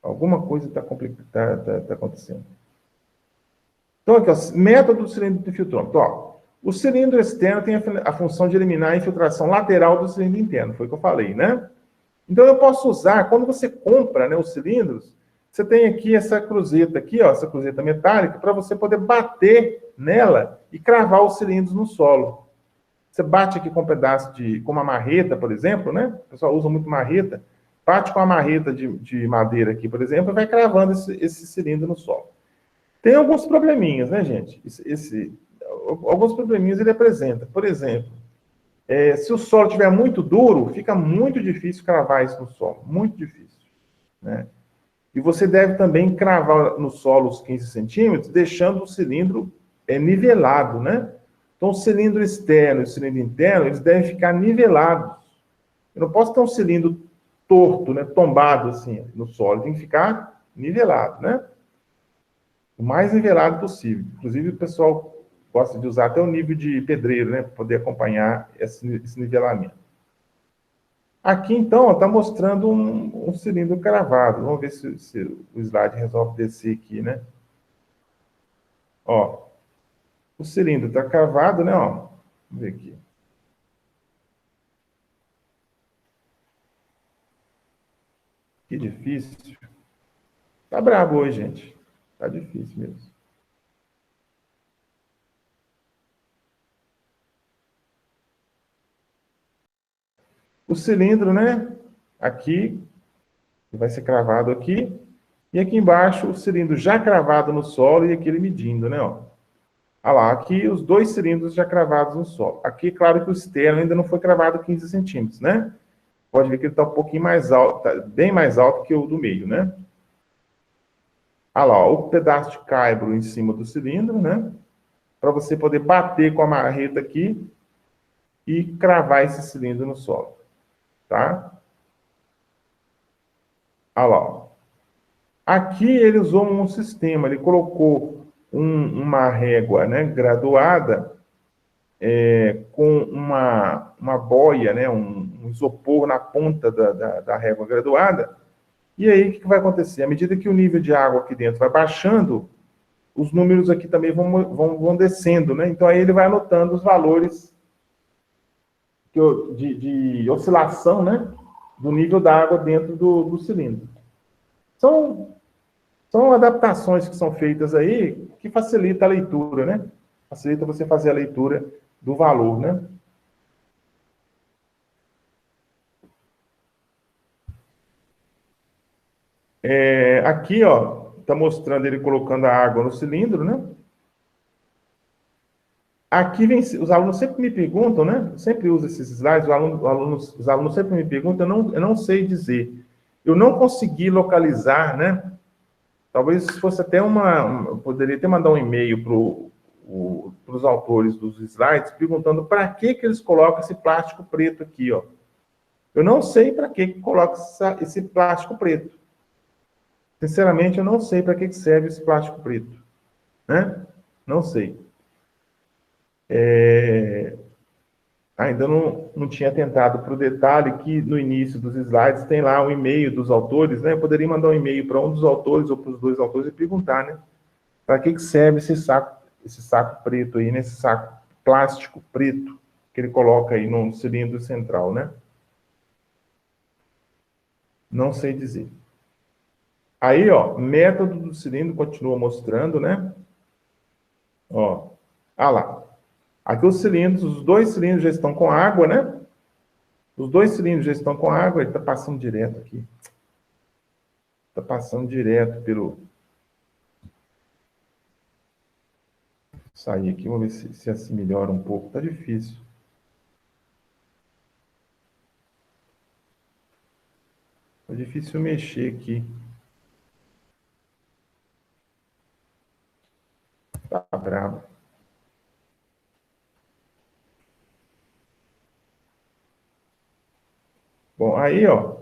Alguma coisa está acontecendo. Então, aqui, ó, método do cilindro de filtrômetro. Ó, o cilindro externo tem a função de eliminar a infiltração lateral do cilindro interno, foi o que eu falei, né? Então, eu posso usar, quando você compra, né, os cilindros, você tem aqui essa cruzeta aqui, ó, essa cruzeta metálica, para você poder bater nela e cravar os cilindros no solo. Você bate aqui com um pedaço com uma marreta, por exemplo, né? O pessoal usa muito marreta. Bate com a marreta de madeira aqui, por exemplo, e vai cravando esse cilindro no solo. Tem alguns probleminhas, né, gente? Alguns probleminhas ele apresenta. Por exemplo, se o solo estiver muito duro, fica muito difícil cravar isso no solo. Muito difícil, né? E você deve também cravar no solo os 15 centímetros, deixando o cilindro nivelado, né? Então, o cilindro externo e o cilindro interno, eles devem ficar nivelados. Eu não posso ter um cilindro torto, né, tombado assim no solo. Tem que ficar nivelado, né? O mais nivelado possível. Inclusive, o pessoal gosta de usar até o nível de pedreiro, né, para poder acompanhar esse nivelamento. Aqui, então, está mostrando um cilindro cravado. Vamos ver se o slide resolve descer aqui, né? Ó, o cilindro está cravado, né? Ó, vamos ver aqui. Que difícil. Tá brabo hoje, gente. Tá difícil mesmo. O cilindro, né? Aqui, vai ser cravado aqui. E aqui embaixo, o cilindro já cravado no solo e aqui ele medindo, né? Ó. Olha lá, aqui os dois cilindros já cravados no solo. Aqui, claro que o externo ainda não foi cravado 15 centímetros, né? Pode ver que ele está um pouquinho mais alto, tá bem mais alto que o do meio, né? Olha lá, ó, o pedaço de caibro em cima do cilindro, né? Para você poder bater com a marreta aqui e cravar esse cilindro no solo, tá? Olha lá, ó. Aqui ele usou um sistema, ele colocou uma régua, né, graduada, com uma boia, né, um isopor na ponta da régua graduada. E aí, o que vai acontecer? À medida que o nível de água aqui dentro vai baixando, os números aqui também vão descendo, né? Então, aí ele vai anotando os valores de oscilação, né? Do nível da água dentro do cilindro. São adaptações que são feitas aí que facilita a leitura, né? Facilita você fazer a leitura do valor, né? Aqui, ó, está mostrando ele colocando a água no cilindro, né? Aqui vem, os alunos sempre me perguntam, né? Eu sempre uso esses slides, os alunos sempre me perguntam, eu não sei dizer. Eu não consegui localizar, né? Talvez fosse até poderia até mandar um e-mail para os autores dos slides, perguntando para que eles colocam esse plástico preto aqui, ó. Eu não sei para que coloca esse plástico preto. Sinceramente, eu não sei para que serve esse plástico preto, né? Não sei. Ainda não tinha atentado para o detalhe que no início dos slides tem lá o e-mail dos autores, né? Eu poderia mandar um e-mail para um dos autores ou para os dois autores e perguntar, né? Para que serve esse saco preto aí, nesse saco plástico preto que ele coloca aí no cilindro central, né? Não sei dizer. Aí, ó, método do cilindro continua mostrando, né? Ó, lá. Aqui os cilindros, os dois cilindros já estão com água, né? Os dois cilindros já estão com água, ele está passando direto aqui. Está passando direto pelo... Sair aqui, vamos ver se assim melhora um pouco. Está difícil. Está difícil mexer aqui. Tá bravo. Bom, aí, ó,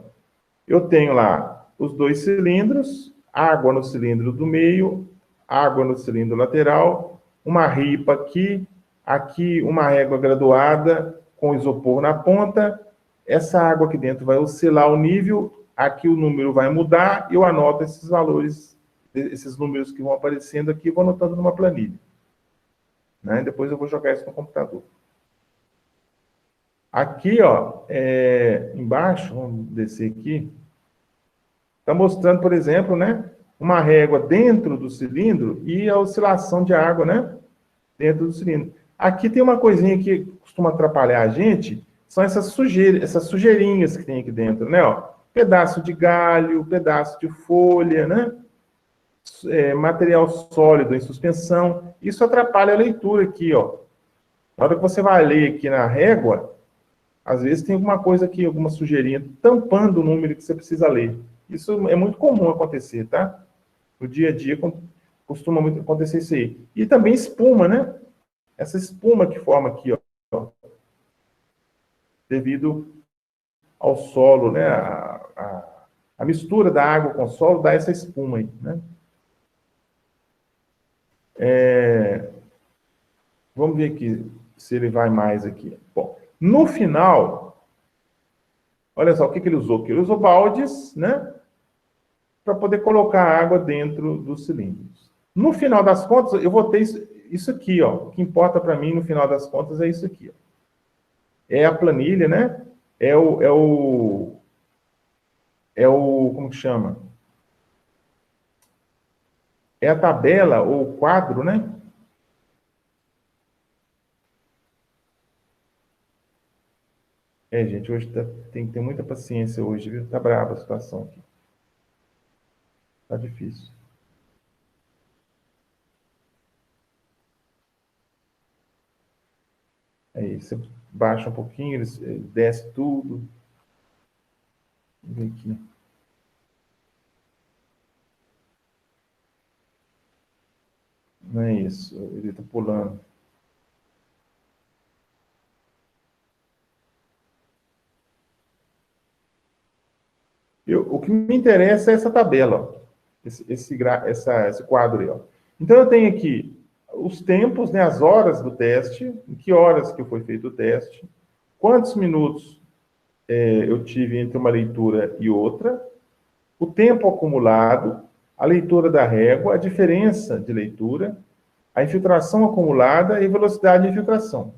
eu tenho lá os dois cilindros, água no cilindro do meio, água no cilindro lateral, uma ripa aqui uma régua graduada com isopor na ponta. Essa água aqui dentro vai oscilar o nível, aqui o número vai mudar, eu anoto esses valores, esses números que vão aparecendo aqui, vou anotando numa planilha. Né? Depois eu vou jogar isso no computador. Aqui, ó, embaixo, vamos descer aqui, está mostrando, por exemplo, né, uma régua dentro do cilindro e a oscilação de água, né, dentro do cilindro. Aqui tem uma coisinha que costuma atrapalhar a gente, são essas sujeirinhas que tem aqui dentro, né, ó, pedaço de galho, pedaço de folha, né, material sólido em suspensão, isso atrapalha a leitura aqui, ó. Na hora que você vai ler aqui na régua, às vezes tem alguma coisa aqui, alguma sujeirinha, tampando o número que você precisa ler. Isso é muito comum acontecer, tá? No dia a dia costuma muito acontecer isso aí. E também espuma, né? Essa espuma que forma aqui, ó. Devido ao solo, né? A mistura da água com o solo dá essa espuma aí, né? Vamos ver aqui se ele vai mais aqui. Bom, no final, olha só o que ele usou aqui. Ele usou baldes, né? Para poder colocar água dentro dos cilindros. No final das contas, eu vou ter isso aqui, ó. O que importa para mim, no final das contas, é isso aqui, ó. É a planilha, né? Como que chama? É a tabela, ou o quadro, né? Gente, hoje tem que ter muita paciência hoje, viu? Tá brava a situação aqui. Tá difícil. Aí você baixa um pouquinho, ele desce tudo. Vamos ver aqui. Não é isso, ele está pulando. O que me interessa é essa tabela, ó. Esse quadro aí, ó. Então, eu tenho aqui os tempos, né, as horas do teste, em que horas que foi feito o teste, quantos minutos eu tive entre uma leitura e outra, o tempo acumulado, a leitura da régua, a diferença de leitura, a infiltração acumulada e velocidade de infiltração,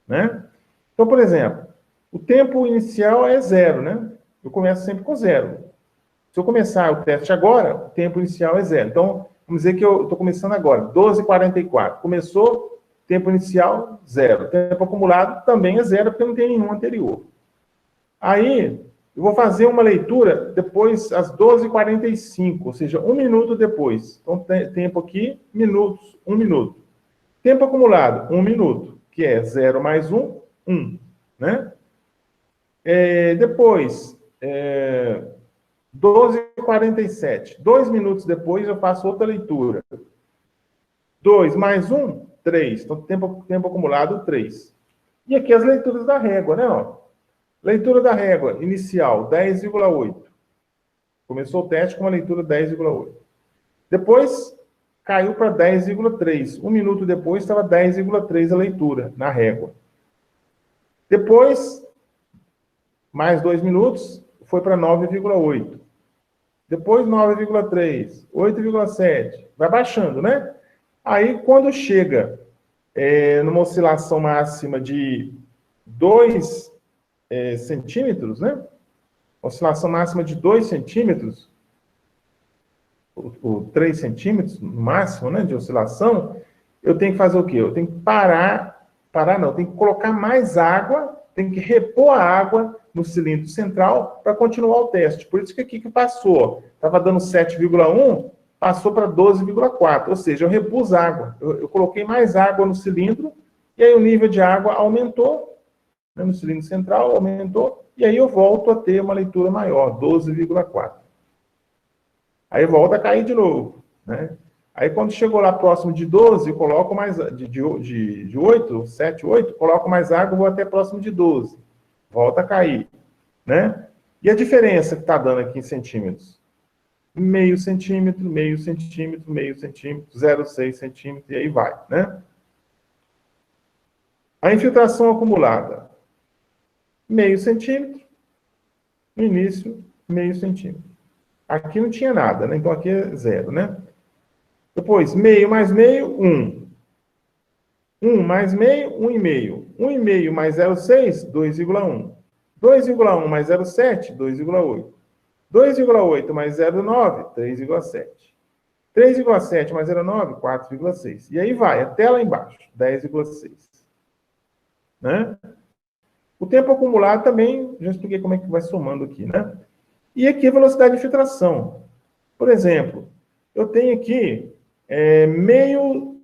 né? Então, por exemplo, o tempo inicial é 0, né? Eu começo sempre com 0. Se eu começar o teste agora, o tempo inicial é 0. Então, vamos dizer que eu estou começando agora, 12h44. Começou, tempo inicial, 0. Tempo acumulado também é 0, porque não tem nenhum anterior. Aí, eu vou fazer uma leitura depois, às 12h45, ou seja, 1 minuto depois. Então, tempo aqui, minutos, 1 minuto. Tempo acumulado, 1 minuto, que é 0 mais 1, 1. Né? Depois, 12h47. 2 minutos depois, eu faço outra leitura. 2 mais 1, 3. Então, tempo acumulado, 3. E aqui as leituras da régua, né? Ó. Leitura da régua inicial, 10,8. Começou o teste com uma leitura 10,8. Depois, caiu para 10,3. 1 minuto depois, estava 10,3 a leitura na régua. Depois, mais 2 minutos, foi para 9,8. Depois, 9,3. 8,7. Vai baixando, né? Aí, quando chega numa oscilação máxima de 2 centímetros, né? Oscilação máxima de 2 centímetros, ou 3 centímetros, no máximo, né, de oscilação, eu tenho que fazer o quê? Eu tenho que tenho que colocar mais água, tenho que repor a água no cilindro central para continuar o teste. Por isso que aqui que passou, estava dando 7,1, passou para 12,4, ou seja, eu repus água. Eu coloquei mais água no cilindro, e aí o nível de água aumentou, né, no cilindro central, aumentou, e aí eu volto a ter uma leitura maior, 12,4. Aí volta a cair de novo, né? Aí quando chegou lá próximo de 12, eu coloco mais, de 8, 7, 8, coloco mais água, vou até próximo de 12. Volta a cair, né? E a diferença que está dando aqui em centímetros? Meio centímetro, meio centímetro, meio centímetro, 0,6 centímetro, e aí vai, né? A infiltração acumulada, meio centímetro, no início, meio centímetro. Aqui não tinha nada, né? Então aqui é 0, né? Depois, meio mais meio, 1. 1 mais meio, 1,5. 1,5 mais 0,6, 2,1. 2,1 mais 0,7, 2,8. 2,8 mais 0,9, 3,7. 3,7 mais 0,9, 4,6. E aí vai, até lá embaixo, 10,6. Né? O tempo acumulado também, já expliquei como é que vai somando aqui, né? E aqui a velocidade de filtração. Por exemplo, eu tenho aqui meio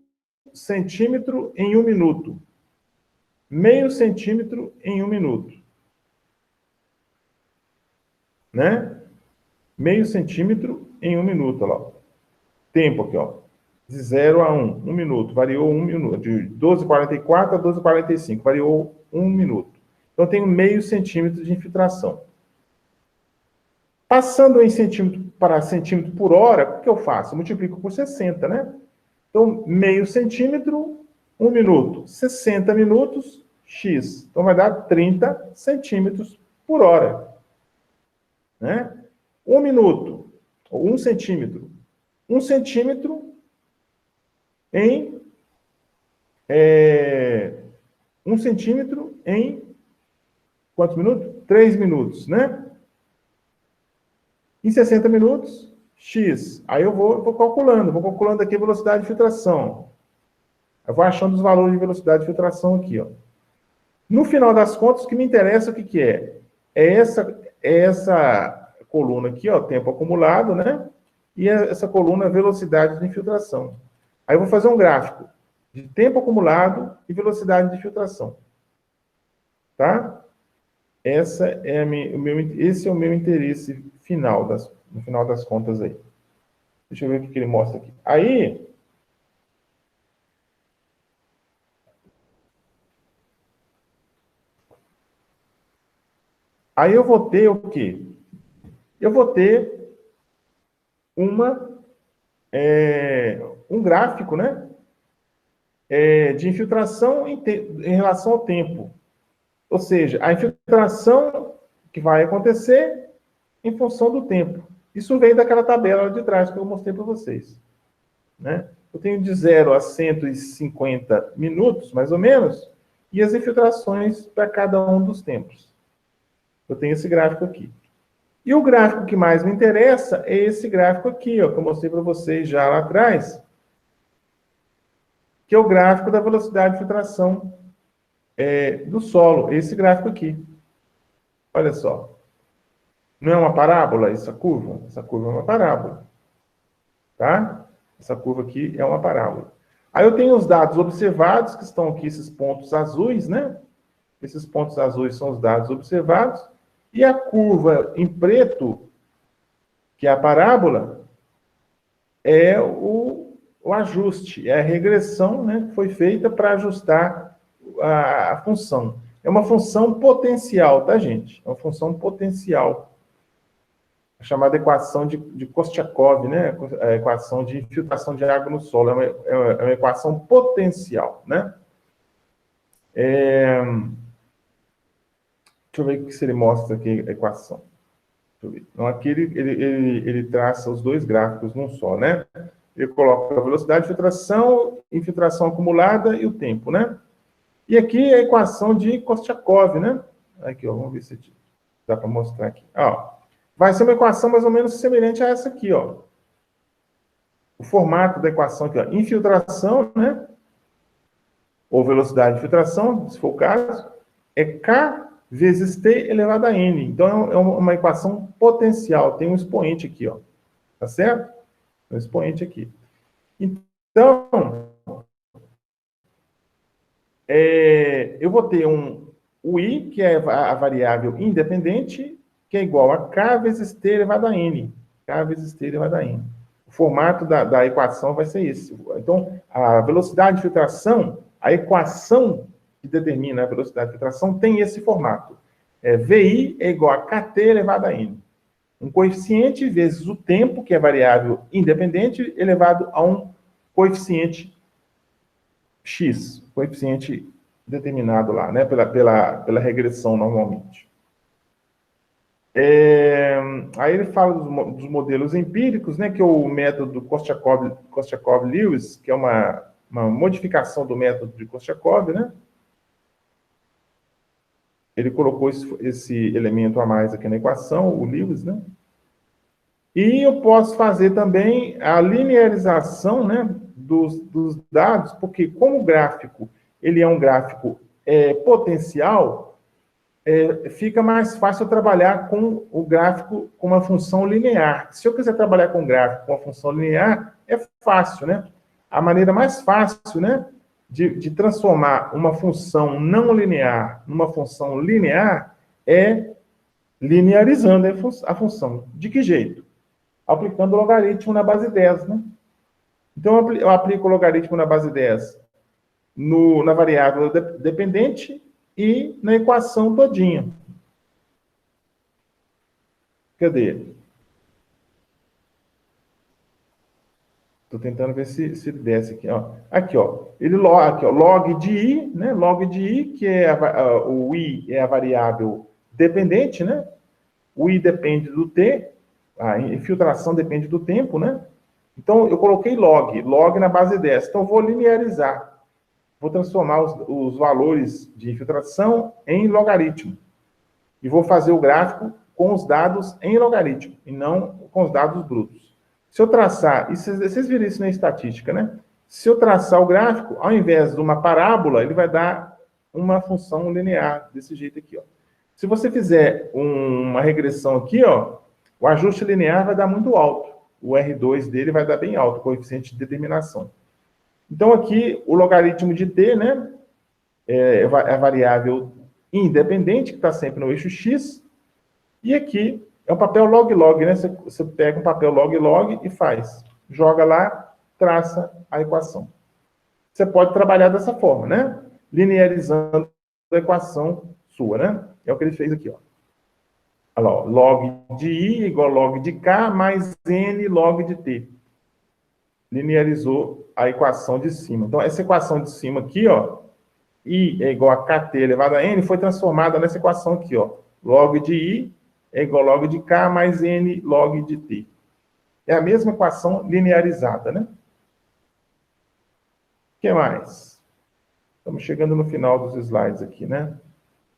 centímetro em 1 minuto. Meio centímetro em 1 minuto. Né? Meio centímetro em 1 minuto. Olha lá. Tempo aqui, ó. De 0 a 1. 1 minuto. Variou 1 minuto. De 12h44 a 12h45. Variou 1 minuto. Então, eu tenho meio centímetro de infiltração. Passando em centímetro para centímetro por hora, o que eu faço? Eu multiplico por 60, né? Então, meio centímetro, 1 minuto. 60 minutos, x. Então, vai dar 30 centímetros por hora. Né? 1 minuto, ou 1 centímetro. 1 centímetro em... 1 centímetro em... Quantos minutos? 3 minutos, né? Em 60 minutos, x. Aí eu vou calculando aqui a velocidade de filtração. Eu vou achando os valores de velocidade de filtração aqui, ó. No final das contas, o que me interessa o que é? É essa coluna aqui, ó, tempo acumulado, né? E essa coluna, velocidade de infiltração. Aí eu vou fazer um gráfico de tempo acumulado e velocidade de filtração. Tá? Esse é o meu interesse final, no final das contas aí. Deixa eu ver o que ele mostra aqui. Aí eu vou ter o quê? Eu vou ter um gráfico, né? De infiltração em relação ao tempo. Ou seja, a infiltração que vai acontecer em função do tempo. Isso veio daquela tabela lá de trás que eu mostrei para vocês, né? Eu tenho de 0 a 150 minutos, mais ou menos, e as infiltrações para cada um dos tempos. Eu tenho esse gráfico aqui. E o gráfico que mais me interessa é esse gráfico aqui, ó, que eu mostrei para vocês já lá atrás, que é o gráfico da velocidade de filtração do solo. Esse gráfico aqui. Olha só. Não é uma parábola essa curva? Essa curva é uma parábola. Tá? Essa curva aqui é uma parábola. Aí eu tenho os dados observados, que estão aqui, esses pontos azuis, né? Esses pontos azuis são os dados observados. E a curva em preto, que é a parábola, é o ajuste, é a regressão, né, que foi feita para ajustar a função. É uma função potencial, tá, gente? É uma função potencial. A chamada equação de Kostiakov, né? A equação de infiltração de água no solo. É uma equação potencial, né? Deixa eu ver o que se ele mostra aqui, a equação. Deixa eu ver. Então, aqui ele traça os dois gráficos num só, né? Ele coloca a velocidade de filtração, infiltração acumulada e o tempo, né? E aqui a equação de Kostiakov, né? Aqui, ó, vamos ver se dá para mostrar aqui. Ó, vai ser uma equação mais ou menos semelhante a essa aqui, ó. O formato da equação aqui, ó. Infiltração, né? Ou velocidade de filtração, se for o caso, é K vezes T elevado a N. Então, é uma equação potencial. Tem um expoente aqui, ó. Tá certo? Um expoente aqui. Então, eu vou ter o I, que é a variável independente, que é igual a K vezes T elevado a N. K vezes T elevado a N. O formato da equação vai ser esse. Então, a velocidade de filtração, a equação que determina a velocidade de filtração tem esse formato. VI é igual a KT elevado a N. Um coeficiente vezes o tempo, que é variável independente, elevado a um coeficiente X, coeficiente determinado lá, né, pela regressão normalmente. Aí ele fala dos modelos empíricos, né, que é o método Kostiakov-Lewis, que é uma modificação do método de Kostiakov, né? Ele colocou esse elemento a mais aqui na equação, o Lewis, né? E eu posso fazer também a linearização, né, dos dados, porque como o gráfico ele é um gráfico potencial, fica mais fácil eu trabalhar com o gráfico com uma função linear. Se eu quiser trabalhar com o gráfico com uma função linear, é fácil, né? A maneira mais fácil, né, de transformar uma função não linear numa função linear é linearizando a função. De que jeito? Aplicando o logaritmo na base 10, né? Então, eu aplico o logaritmo na base 10 na variável dependente e na equação todinha. Cadê? Estou tentando ver se ele desce aqui. Ó. Aqui, ó. Aqui, ó, log de I, né? Log de I, que é o I é a variável dependente, né? O I depende do T, a infiltração depende do tempo, né? Então, eu coloquei log na base 10. Então, eu vou linearizar. Vou transformar os valores de infiltração em logaritmo. E vou fazer o gráfico com os dados em logaritmo, e não com os dados brutos. Se eu traçar, e vocês viram isso na estatística, né? Se eu traçar o gráfico, ao invés de uma parábola, ele vai dar uma função linear, desse jeito aqui, ó. Se você fizer uma regressão aqui, ó, o ajuste linear vai dar muito alto. O R2 dele vai dar bem alto, o coeficiente de determinação. Então, aqui, o logaritmo de T, né, é a variável independente, que está sempre no eixo X. E aqui é um papel log-log, né? Você pega um papel log-log e faz. Joga lá, traça a equação. Você pode trabalhar dessa forma, né? Linearizando a equação sua, né? É o que ele fez aqui, ó. Olha lá, ó. Log de I igual a log de K mais N log de T. Linearizou a equação de cima. Então, essa equação de cima aqui, ó, I é igual a KT elevado a N, foi transformada nessa equação aqui, ó. Log de I é igual a log de K mais N log de T. É a mesma equação linearizada, né? O que mais? Estamos chegando no final dos slides aqui, né?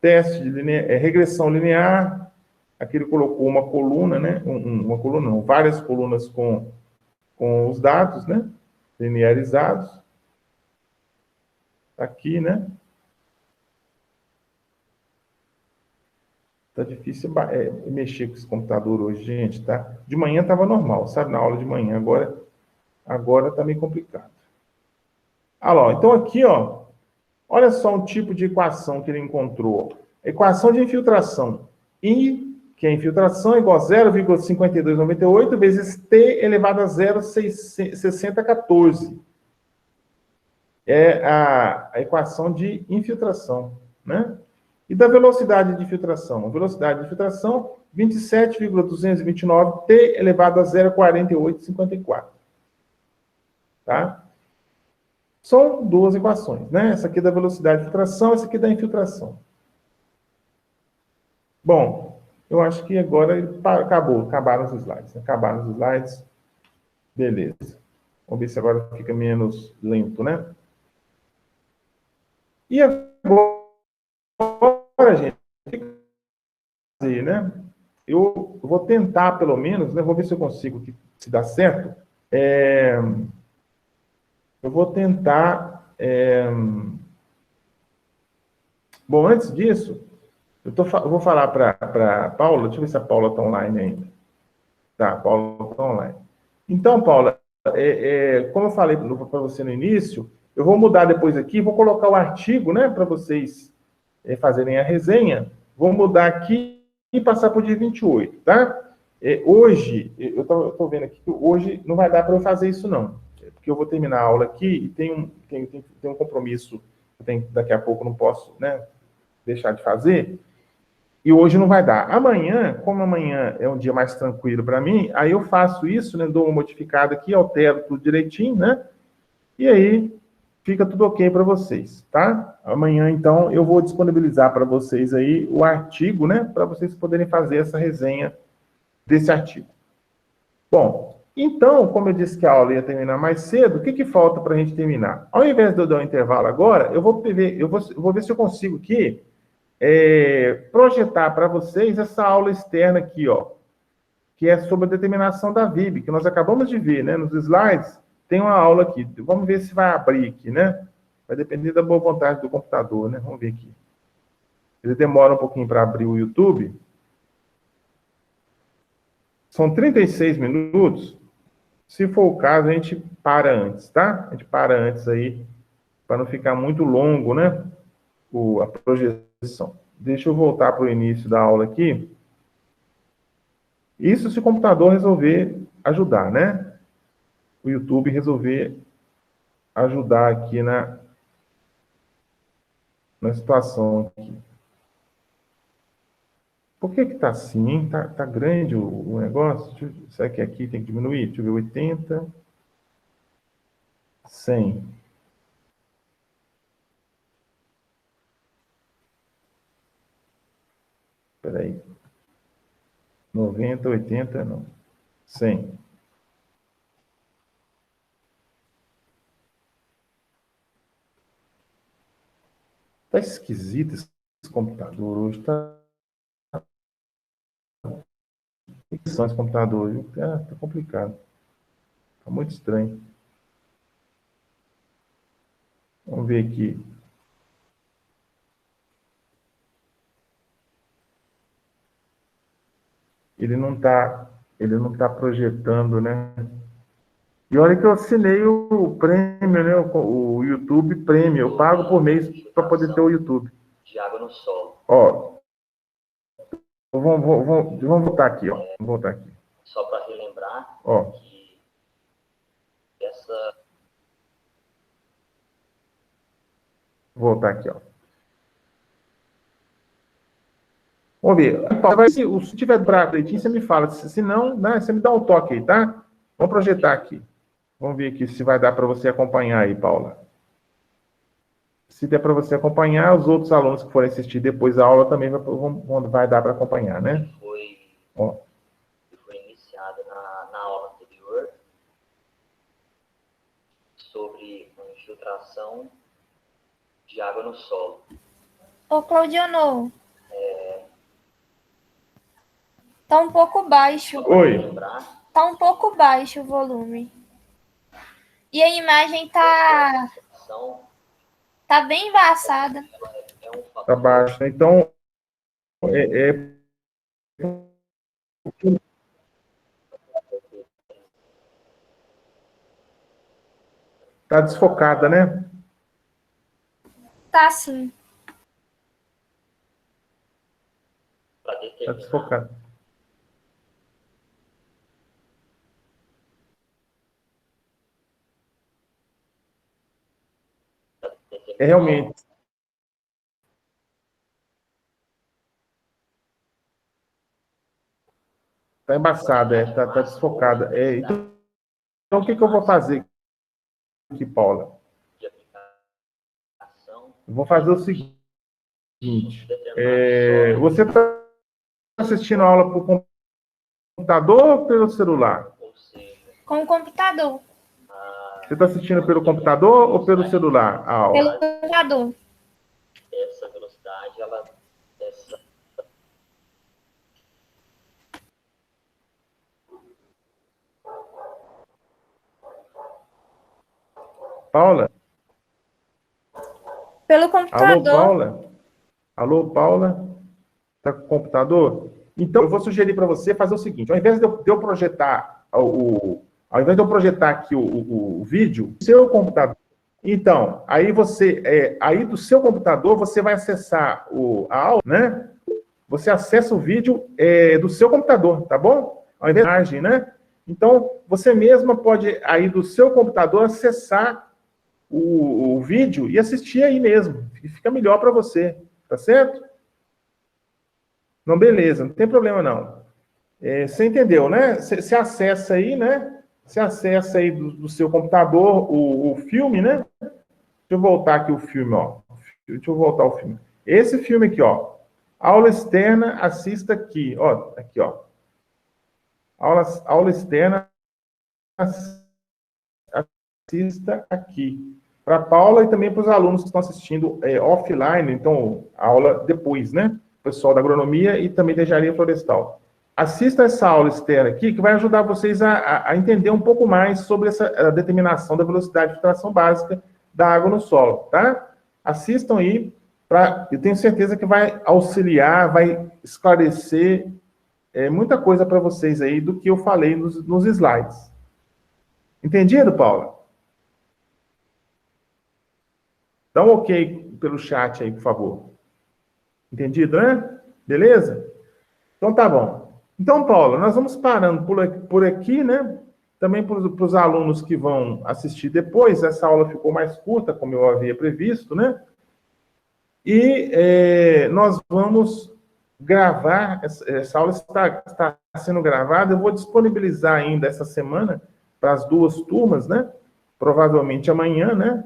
Teste de regressão linear. Aqui ele colocou uma coluna, né? Uma coluna não, várias colunas com os dados, né? Linearizados. Aqui, né? Tá difícil mexer com esse computador hoje, gente, tá? De manhã estava normal, sabe? Na aula de manhã. Agora tá meio complicado. Ah lá, então aqui, ó, olha só um tipo de equação que ele encontrou. Equação de infiltração. I, que é infiltração, é igual a 0,5298 vezes T elevado a 0,6014. É a equação de infiltração, né? E da velocidade de infiltração? A velocidade de infiltração, 27,229 T elevado a 0,4854. Tá? São duas equações, né? Essa aqui da velocidade de infiltração, essa aqui da infiltração. Bom, eu acho que agora acabaram os slides. Né? Acabaram os slides. Beleza. Vamos ver se agora fica menos lento, né? E agora, gente, o que fazer, né? Eu vou tentar, pelo menos, né? Vou ver se eu consigo, se dá certo. Eu vou tentar... Bom, antes disso, eu vou falar para a Paula, deixa eu ver se a Paula está online ainda. Tá, a Paula está online. Então, Paula, como eu falei para você no início, eu vou mudar depois aqui, vou colocar o artigo, né, para vocês fazerem a resenha. Vou mudar aqui e passar para o dia 28, tá? Hoje, eu estou vendo aqui que hoje não vai dar para eu fazer isso, não. Porque eu vou terminar a aula aqui e tem um compromisso que daqui a pouco não posso, né, deixar de fazer. E hoje não vai dar. Amanhã, como amanhã é um dia mais tranquilo para mim, aí eu faço isso, né, dou uma modificada aqui, altero tudo direitinho, né? E aí fica tudo ok para vocês, tá? Amanhã, então, eu vou disponibilizar para vocês aí o artigo, né, para vocês poderem fazer essa resenha desse artigo. Bom, então, como eu disse que a aula ia terminar mais cedo, o que falta para a gente terminar? Ao invés de eu dar um intervalo agora, eu vou ver se eu consigo aqui projetar para vocês essa aula externa aqui, ó, que é sobre a determinação da VIB, que nós acabamos de ver, né? Nos slides, tem uma aula aqui. Vamos ver se vai abrir aqui, né? Vai depender da boa vontade do computador, né? Vamos ver aqui. Ele demora um pouquinho para abrir o YouTube. São 36 minutos. Se for o caso, a gente para antes, tá? A gente para antes aí, para não ficar muito longo, né? A projeção. Deixa eu voltar para o início da aula aqui. Isso se o computador resolver ajudar, né? O YouTube resolver ajudar aqui na situação aqui. Por que tá assim, hein? Tá grande o negócio? Será que aqui tem que diminuir? Deixa eu ver, 80, 100. Espera aí. 90, 80, não. 100. Tá esquisito esse computador hoje, tá? O que são esse computador? Tá complicado. Tá muito estranho. Vamos ver aqui. Ele não tá projetando, né? E olha que eu assinei o Premium, né? O YouTube Premium. Eu pago por mês para poder ter o YouTube. De água no solo. Ó. Vamos voltar aqui, ó. Vamos voltar aqui. Só para relembrar que essa... Vou voltar aqui, ó. Vamos ver. Se tiver branco direitinho, você me fala. Se não, né, você me dá um toque aí, tá? Vamos projetar aqui. Vamos ver aqui se vai dar para você acompanhar aí, Paula. Se der para você acompanhar, os outros alunos que forem assistir depois da aula também vai dar para acompanhar, né? Foi Ó. que foi iniciada na aula anterior sobre a infiltração de água no solo. Ô, Claudionô. Tá um pouco baixo. Oi. Lembrar, Tá um pouco baixo o volume. E a imagem tá bem embaçada. é um fator Tá baixo. Então, tá desfocada, né? Tá sim. para Tá determinar desfocada. É realmente. Tá embaçada, tá desfocada. Então, o que eu vou fazer aqui, Paula? de aplicação Eu vou fazer o seguinte. determinar Você está assistindo a aula por computador ou pelo celular? ou seja, Com o computador. Você está assistindo pelo computador ou pelo celular a aula? Pelo computador. essa velocidade, essa Paula? Pelo Alô, computador. Paula? Alô, Paula? Está com o computador? Então, eu vou sugerir para você fazer o seguinte: ao invés de eu projetar ao invés de eu projetar aqui o vídeo, seu computador. Então, aí do seu computador, você vai acessar a aula, né? Você acessa o vídeo do seu computador, tá bom? Ao invés de imagem, né? Então, você mesma pode, aí do seu computador, acessar o vídeo e assistir aí mesmo. Fica melhor para você, tá certo? Não, beleza, não tem problema não. Você entendeu, né? Você acessa aí, né? Você acessa aí do seu computador o filme, né? Deixa eu voltar aqui o filme, ó. Deixa eu voltar o filme. Esse filme aqui, ó. Aula externa, assista aqui. Ó, aqui, ó. Aula externa, assista aqui. Para a Paula e também para os alunos que estão assistindo offline, então, a aula depois, né? O pessoal da agronomia e também da engenharia florestal. Assista essa aula externa aqui, que vai ajudar vocês a entender um pouco mais sobre essa determinação da velocidade de filtração básica da água no solo, tá? Assistam aí, eu tenho certeza que vai auxiliar, vai esclarecer muita coisa para vocês aí do que eu falei nos slides. Entendido, Paula? Dá um ok pelo chat aí, por favor. Entendido, né? Beleza? Então tá bom. Então, Paula, nós vamos parando por aqui, né? Também para os alunos que vão assistir depois, essa aula ficou mais curta, como eu havia previsto, né? E nós vamos gravar, essa aula está sendo gravada, eu vou disponibilizar ainda essa semana para as duas turmas, né? Provavelmente amanhã, né?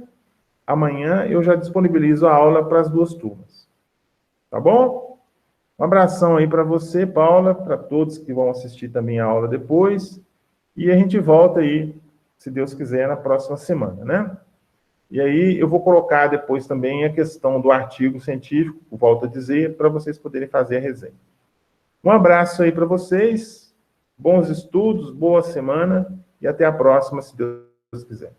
Amanhã eu já disponibilizo a aula para as duas turmas. Tá bom? Um abração aí para você, Paula, para todos que vão assistir também a aula depois. E a gente volta aí, se Deus quiser, na próxima semana, né? E aí eu vou colocar depois também a questão do artigo científico, volto a dizer, para vocês poderem fazer a resenha. Um abraço aí para vocês, bons estudos, boa semana e até a próxima, se Deus quiser.